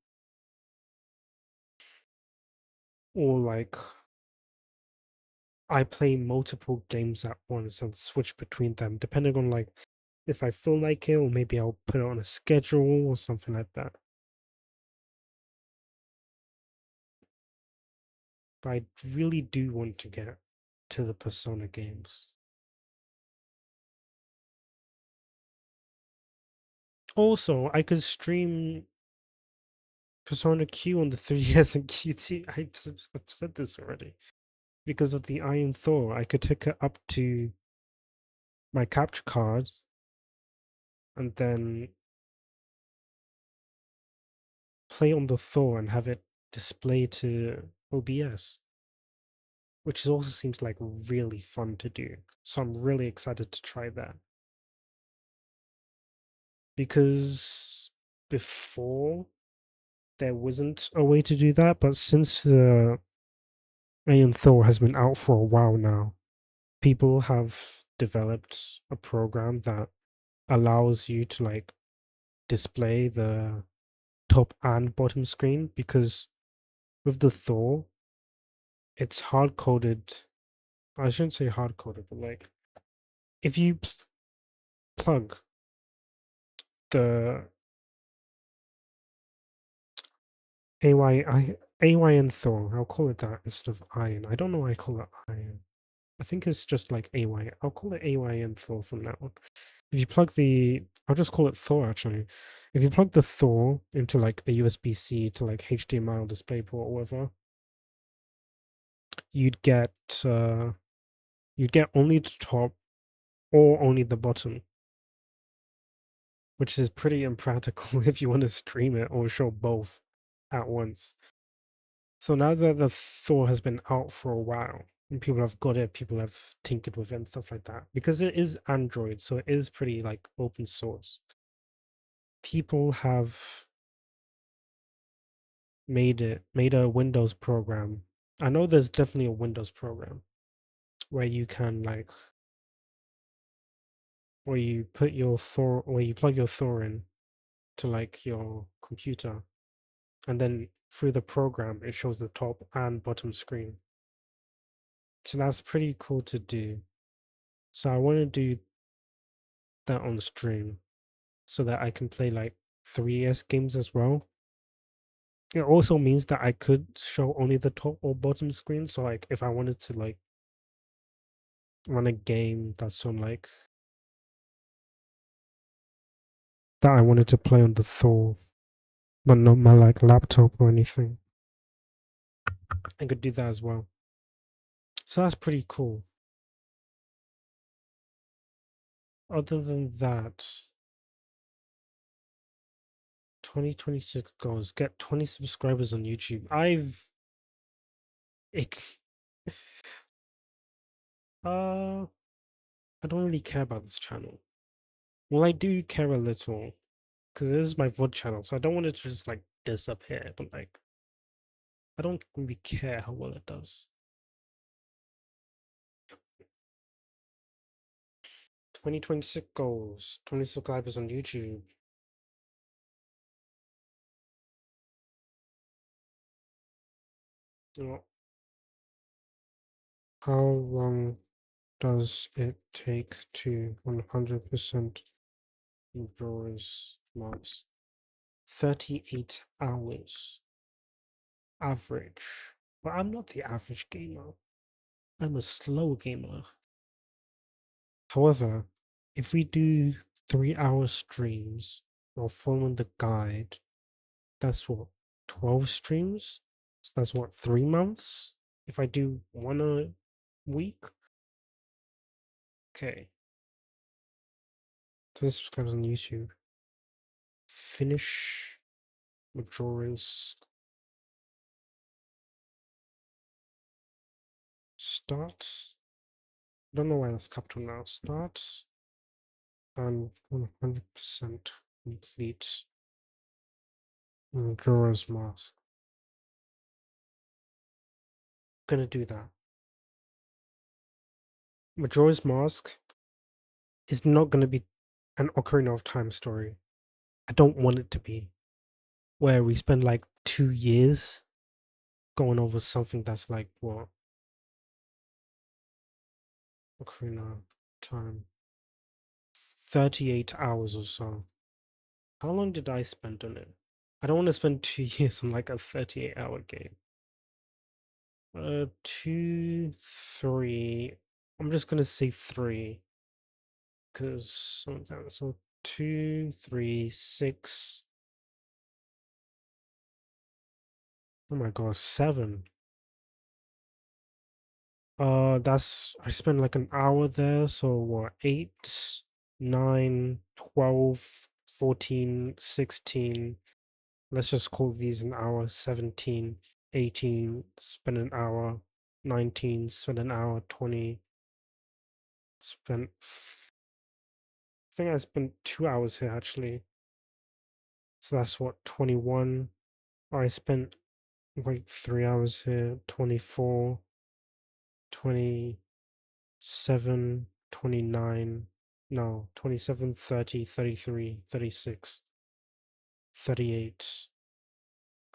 Or like I play multiple games at once and switch between them, depending on like if I feel like it, or maybe I'll put it on a schedule or something like that. But I really do want to get to the Persona games. Also, I could stream Persona Q on the 3DS and QT. I've said this already. Because of the Iron Thor, I could hook it up to my capture cards and then play on the Thor and have it display to OBS, which also seems like really fun to do. So I'm really excited to try that. Because before there wasn't a way to do that, but since the Iron Thor has been out for a while now, people have developed a program that allows you to like display the top and bottom screen because with the Thor, it's hard coded. I shouldn't say hard coded, but like if you plug the AYN Thor, I'll call it that instead of iron. I don't know why I call it iron. I think it's just like AY. I'll call it AYN Thor from now on. If you plug the, I'll just call it Thor actually. If you plug the Thor into like a USB-C to like HDMI or DisplayPort or whatever, you'd get uh you'd get only the top or only the bottom, which is pretty impractical if you want to stream it or show both at once. So now that the Thor has been out for a while and people have got it, people have tinkered with it and stuff like that, because it is Android, so it is pretty like open source. People have made a Windows program. I know there's definitely a Windows program where you can like where you plug your Thor in to like your computer, and then through the program it shows the top and bottom screen. So that's pretty cool to do. So I want to do that on stream so that I can play like 3DS games as well. It also means that I could show only the top or bottom screen. So like if I wanted to like run a game that's on like that I wanted to play on the Thor, but not my like laptop or anything, I could do that as well. So that's pretty cool. Other than that, 2026 goals, get 20 subscribers on YouTube. It, uh I don't really care about this channel. Well, I do care a little because this is my VOD channel, so I don't want it to just like disappear, but like I don't really care how well it does. 2026 goals, 20 subscribers on YouTube. You know, how long does it take to 100% endurance marks? 38 hours average. But I'm not the average gamer. I'm a slow gamer. However, if we do 3-hour streams or following the guide, that's what, 12 streams? So that's what, 3 months? If I do one a week? Okay. 20 subscribers on YouTube. Finish Majora's start. I don't know why that's capital now. Start and 100% complete Majora's Mask. Gonna do that. Majora's Mask is not gonna be an Ocarina of Time story. I don't want it to be. Where we spend like 2 years going over something that's like what? Ocarina of Time. 38 hours or so. How long did I spend on it? I don't want to spend 2 years on like a 38-hour game. 2, 3. I'm just gonna say 3 because sometimes so 2, 3, 6. Oh my god, 7. That's I spent like an hour there, so what, 8, 9, 12, 14, 16. Let's just call these an hour. 17, 18, spend an hour. 19, spend an hour. 20, spent. I think I spent 2 hours here actually. So that's what, 21. I spent like 3 hours here. 24, 27, 29. No, 27, 30, 33, 36, 38,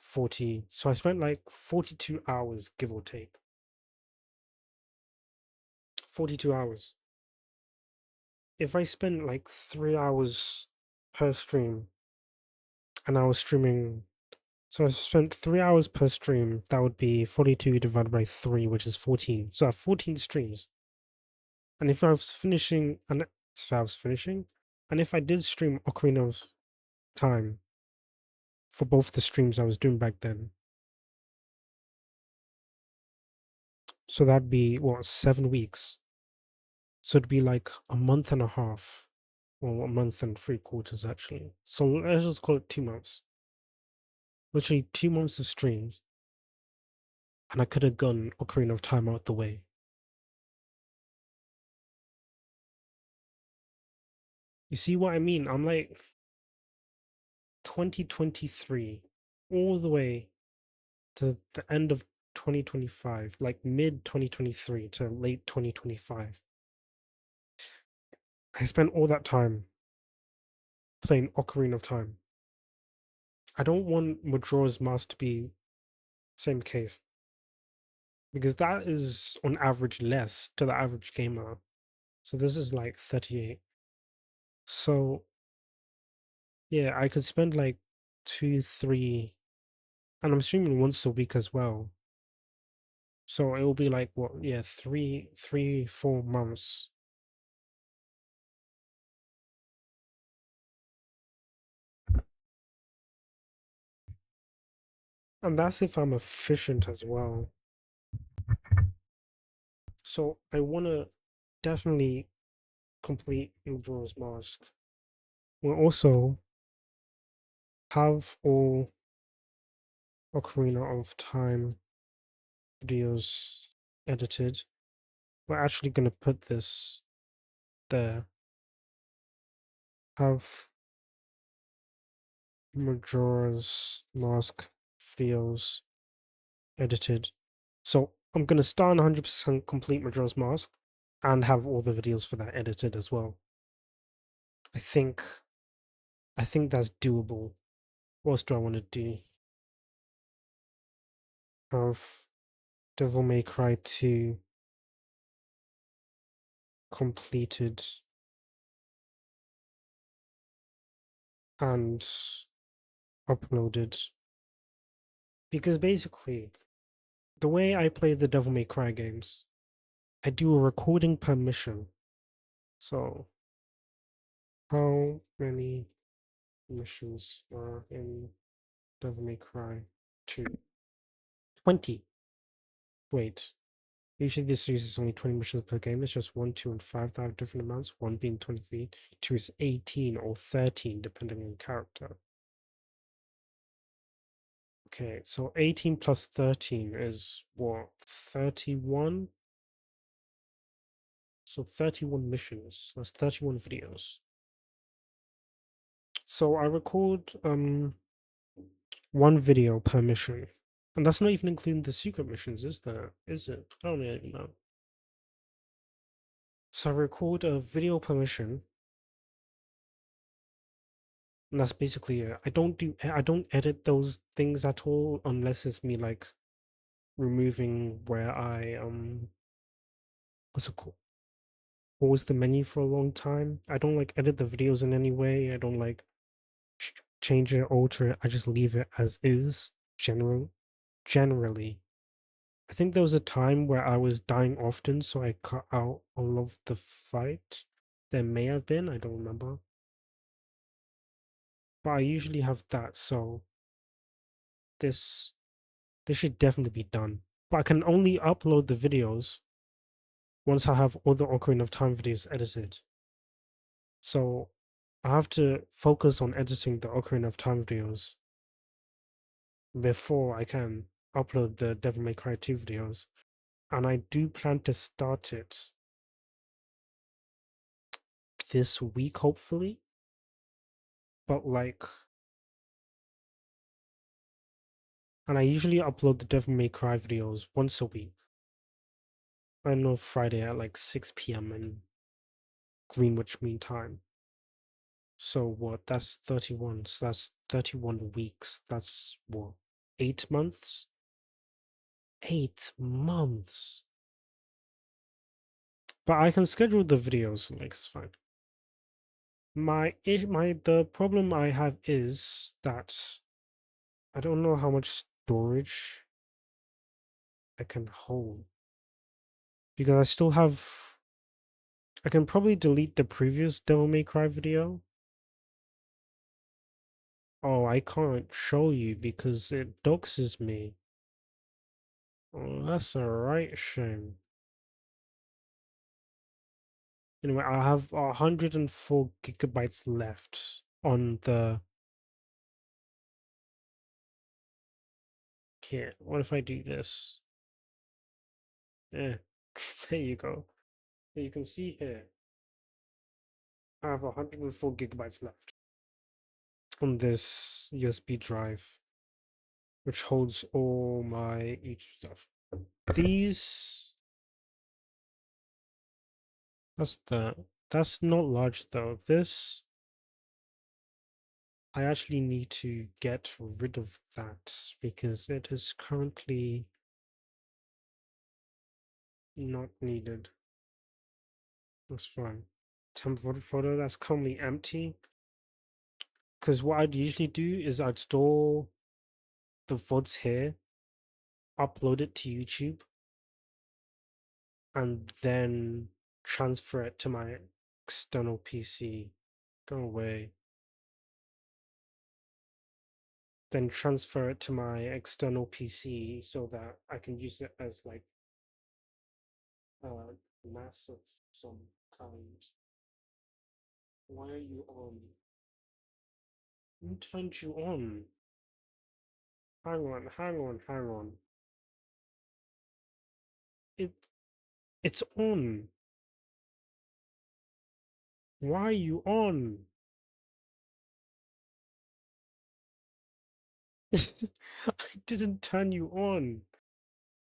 40. So I spent like 42 hours, give or take. 42 hours. If I spent like 3 hours per stream and I was streaming, so I spent 3 hours per stream, that would be 42 divided by 3, which is 14. So I have 14 streams. And if I was finishing, and if I did stream Ocarina of Time for both the streams I was doing back then, so that'd be what, 7 weeks. So it'd be like a month and a half, or a month and 3/4 actually. So let's just call it 2 months. Literally 2 months of streams, and I could have gone Ocarina of Time out the way. You see what I mean? I'm like 2023 all the way to the end of 2025, like mid 2023 to late 2025. I spent all that time playing Ocarina of Time. I don't want Majora's Mask to be same case because that is on average less to the average gamer. So this is like 38. So yeah, I could spend like 2, 3, and I'm streaming once a week as well. So it will be like what? Yeah, 4 months. And that's if I'm efficient as well. So I want to definitely complete Majora's Mask. We'll also have all Ocarina of Time videos edited. We're actually going to put this there. Have Majora's Mask videos edited. So I'm going to start on 100% complete Majora's Mask and have all the videos for that edited as well. I think I think that's doable. What else do I want to do? Have Devil May Cry 2 completed and uploaded. Because basically, the way I play the Devil May Cry games, I do a recording per mission. So, how many missions are in Devil May Cry 2? 20. Wait. Usually this series is only 20 missions per game. It's just 1, 2, and 5 that have different amounts. 1 being 23, 2 is 18 or 13, depending on character. Okay, so 18 plus 13 is what? 31? So 31 missions. That's 31 videos. So I record one video per mission. And that's not even including the secret missions, is there? Is it? I don't even know. So I record a video per mission. And that's basically it. I don't edit those things at all unless it's me like removing where I what's it called? Pause the menu for a long time. I don't like edit the videos in any way. I don't like change it, alter it. I just leave it as is. Generally. I think there was a time where I was dying often, so I cut out all of the fight. There may have been, I don't remember. But I usually have that, so this this should definitely be done. But I can only upload the videos once I have all the Ocarina of Time videos edited. So I have to focus on editing the Ocarina of Time videos before I can upload the Devil May Cry 2 videos. And I do plan to start it this week, hopefully. But like, and I usually upload the Devil May Cry videos once a week. I know Friday at like 6 p.m. in Greenwich Mean Time. So what? That's 31. So that's 31 weeks. That's what? 8 months? 8 months. But I can schedule the videos, like it's fine. The problem I have is that I don't know how much storage I can hold. Because I still have I can probably delete the previous Devil May Cry video. Oh, I can't show you because it doxes me. Oh, that's a right shame. Anyway, I have 104 gigabytes left on the. Here, what if I do this? Yeah, there you go. You can see here, I have 104 gigabytes left on this USB drive, which holds all my YouTube stuff. These, that's the, that's not large though. This I actually need to get rid of that because it is currently not needed. That's fine. Temp folder that's currently empty. Because what I'd usually do is I'd store the VODs here, upload it to YouTube, and then transfer it to my external PC. Go away. Then transfer it to my external PC so that I can use it as like a NAS of some kind. Why are you on? Who turned you on? Hang on, hang on, hang on. It it's on. Why are you on? I didn't turn you on.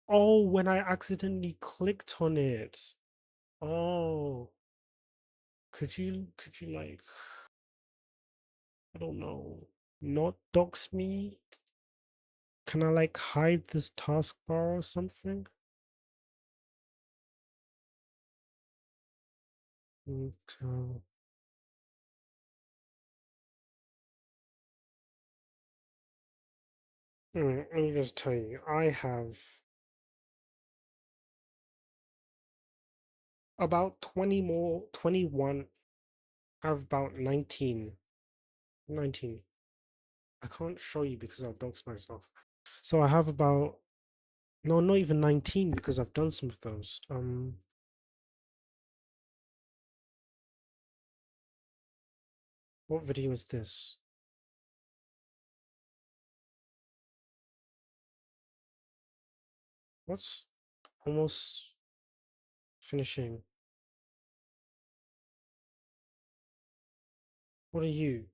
Oh, when I accidentally clicked on it. Oh, could you like, I don't know, not dox me? Can I like hide this taskbar or something? Okay. Let me just tell you, I have about 20 more, 21. I have about 19. 19. I can't show you because I'll dox myself. So I have about, no, not even 19 because I've done some of those. What video is this? What's almost finishing? What are you?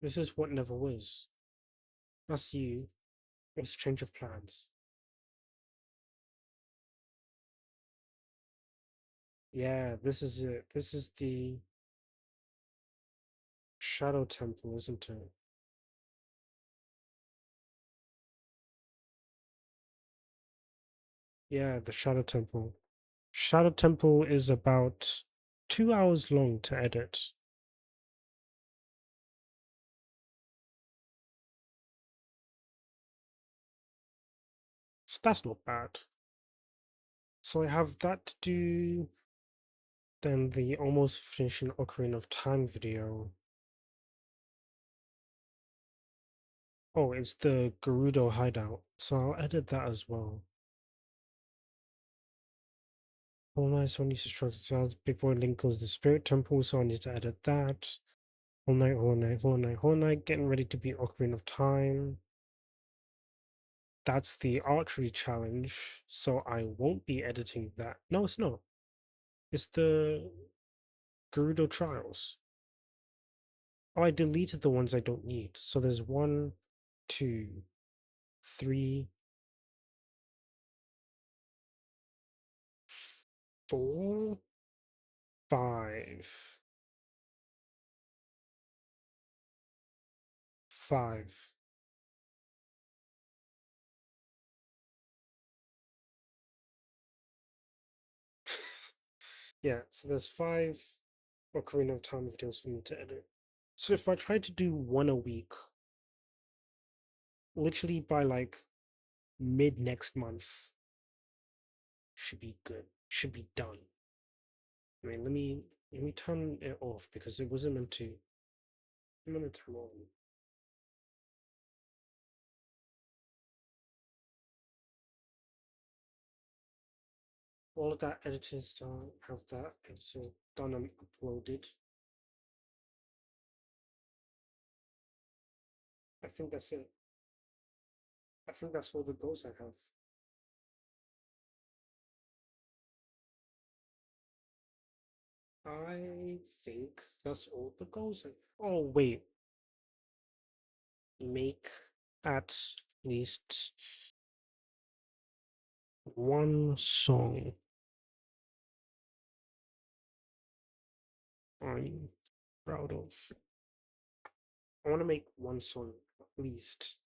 This is what never was. That's you. It's change of plans. Yeah, this is it. This is the Shadow Temple, isn't it? Yeah, the Shadow Temple. Shadow Temple is about 2 hours long to edit. So that's not bad. So I have that to do. Then the almost finishing Ocarina of Time video. Oh, it's the Gerudo hideout. So I'll edit that as well. All Night, so I need to structure sounds before Link goes to the Spirit Temple, so I need to edit that. All Night, Hollow Knight, Hollow Knight, Hollow Knight, getting ready to beat Ocarina of Time. That's the archery challenge, so I won't be editing that. No, it's not. It's the Gerudo Trials. Oh, I deleted the ones I don't need. So there's 1, 2, 3, 4, 5. 5. Yeah, so there's 5 Ocarina of Time videos for me to edit. So if I try to do one a week, literally by like mid next month, should be good. Should be done. I mean, let me turn it off because it wasn't meant to. I'm gonna turn on. All of that edited stuff, have that edited, done and uploaded. I think that's it. I think that's all the goals I have. I think that's all the goals I. Oh wait, make at least one song I'm proud of. I want to make one song at least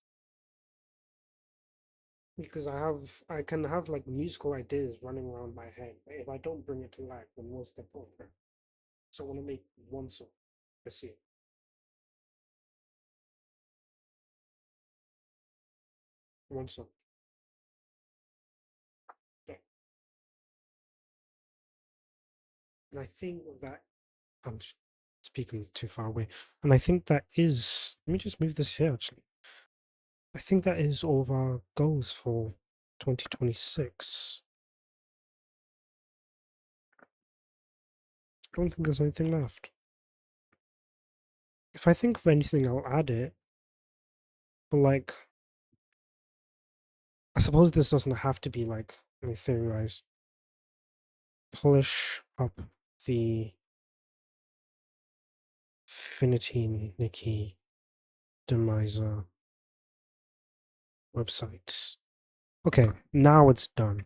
because I can have like musical ideas running around my head. But if I don't bring it to life, then what's the point? So I want to make one song this year. One song. Yeah. And I think that speaking too far away. And I think that is, let me just move this here actually. I think that is all of our goals for 2026. I don't think there's anything left. If I think of anything, I'll add it. But like, I suppose this doesn't have to be like, let me theorize. Polish up the Finity Nikki Demiser websites. Okay, now it's done.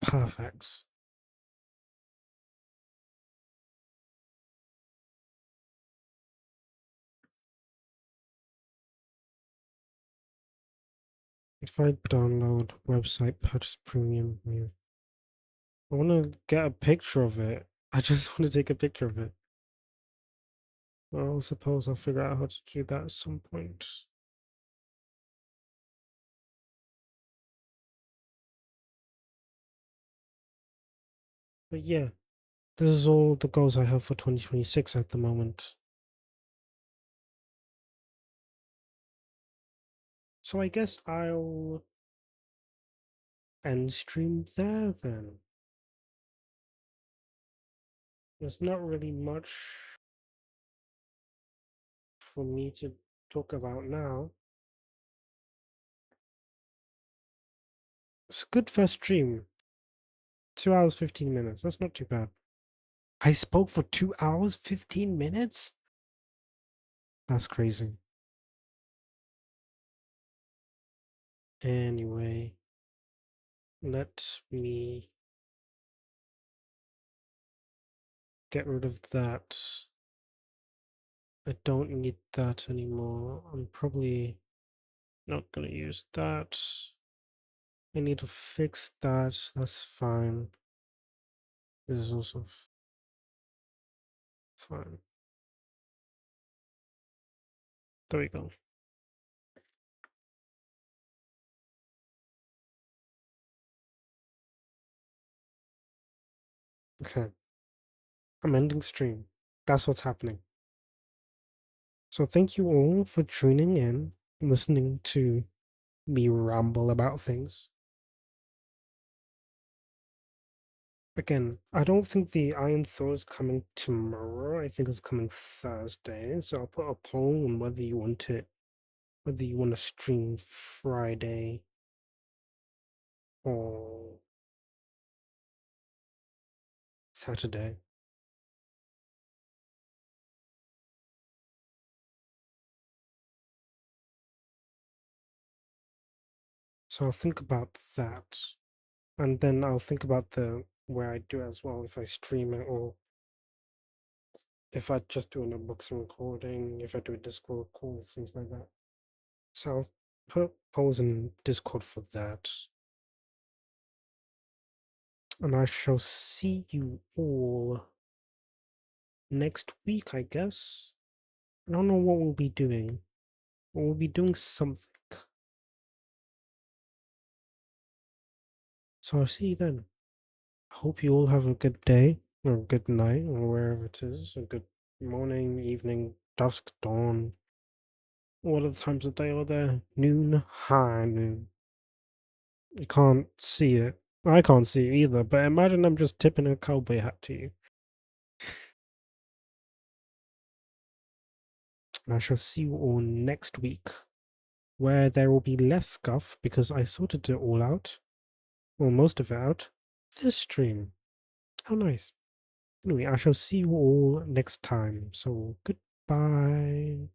Perfect. If I download website purchase premium, I want to get a picture of it. I just want to take a picture of it. Well, I suppose I'll figure out how to do that at some point. But yeah, this is all the goals I have for 2026 at the moment. So I guess I'll end stream there then. There's not really much for me to talk about now. It's a good first stream. 2 hours, 15 minutes. That's not too bad. I spoke for 2 hours, 15 minutes? That's crazy. Anyway, let me get rid of that. I don't need that anymore. I'm probably not going to use that. I need to fix that. That's fine. This is also fine. There we go. Okay. I'm ending stream. That's what's happening. So thank you all for tuning in, listening to me ramble about things. Again, I don't think the Iron Thor is coming tomorrow. I think it's coming Thursday. So I'll put a poll on whether you want to stream Friday or Saturday. So I'll think about that. And then I'll think about the where I do it as well, if I stream it or if I just do an unboxing recording, if I do a Discord call, things like that. So I'll put polls in Discord for that. And I shall see you all next week, I guess. I don't know what we'll be doing. But we'll be doing something. So I'll see you then. I hope you all have a good day, or a good night, or wherever it is. A good morning, evening, dusk, dawn. What are the times of day are there? Noon, high noon. You can't see it. I can't see it either, but imagine I'm just tipping a cowboy hat to you. And I shall see you all next week, where there will be less scuff because I sorted it all out, or most of it out, this stream. How nice. Anyway, I shall see you all next time. So goodbye.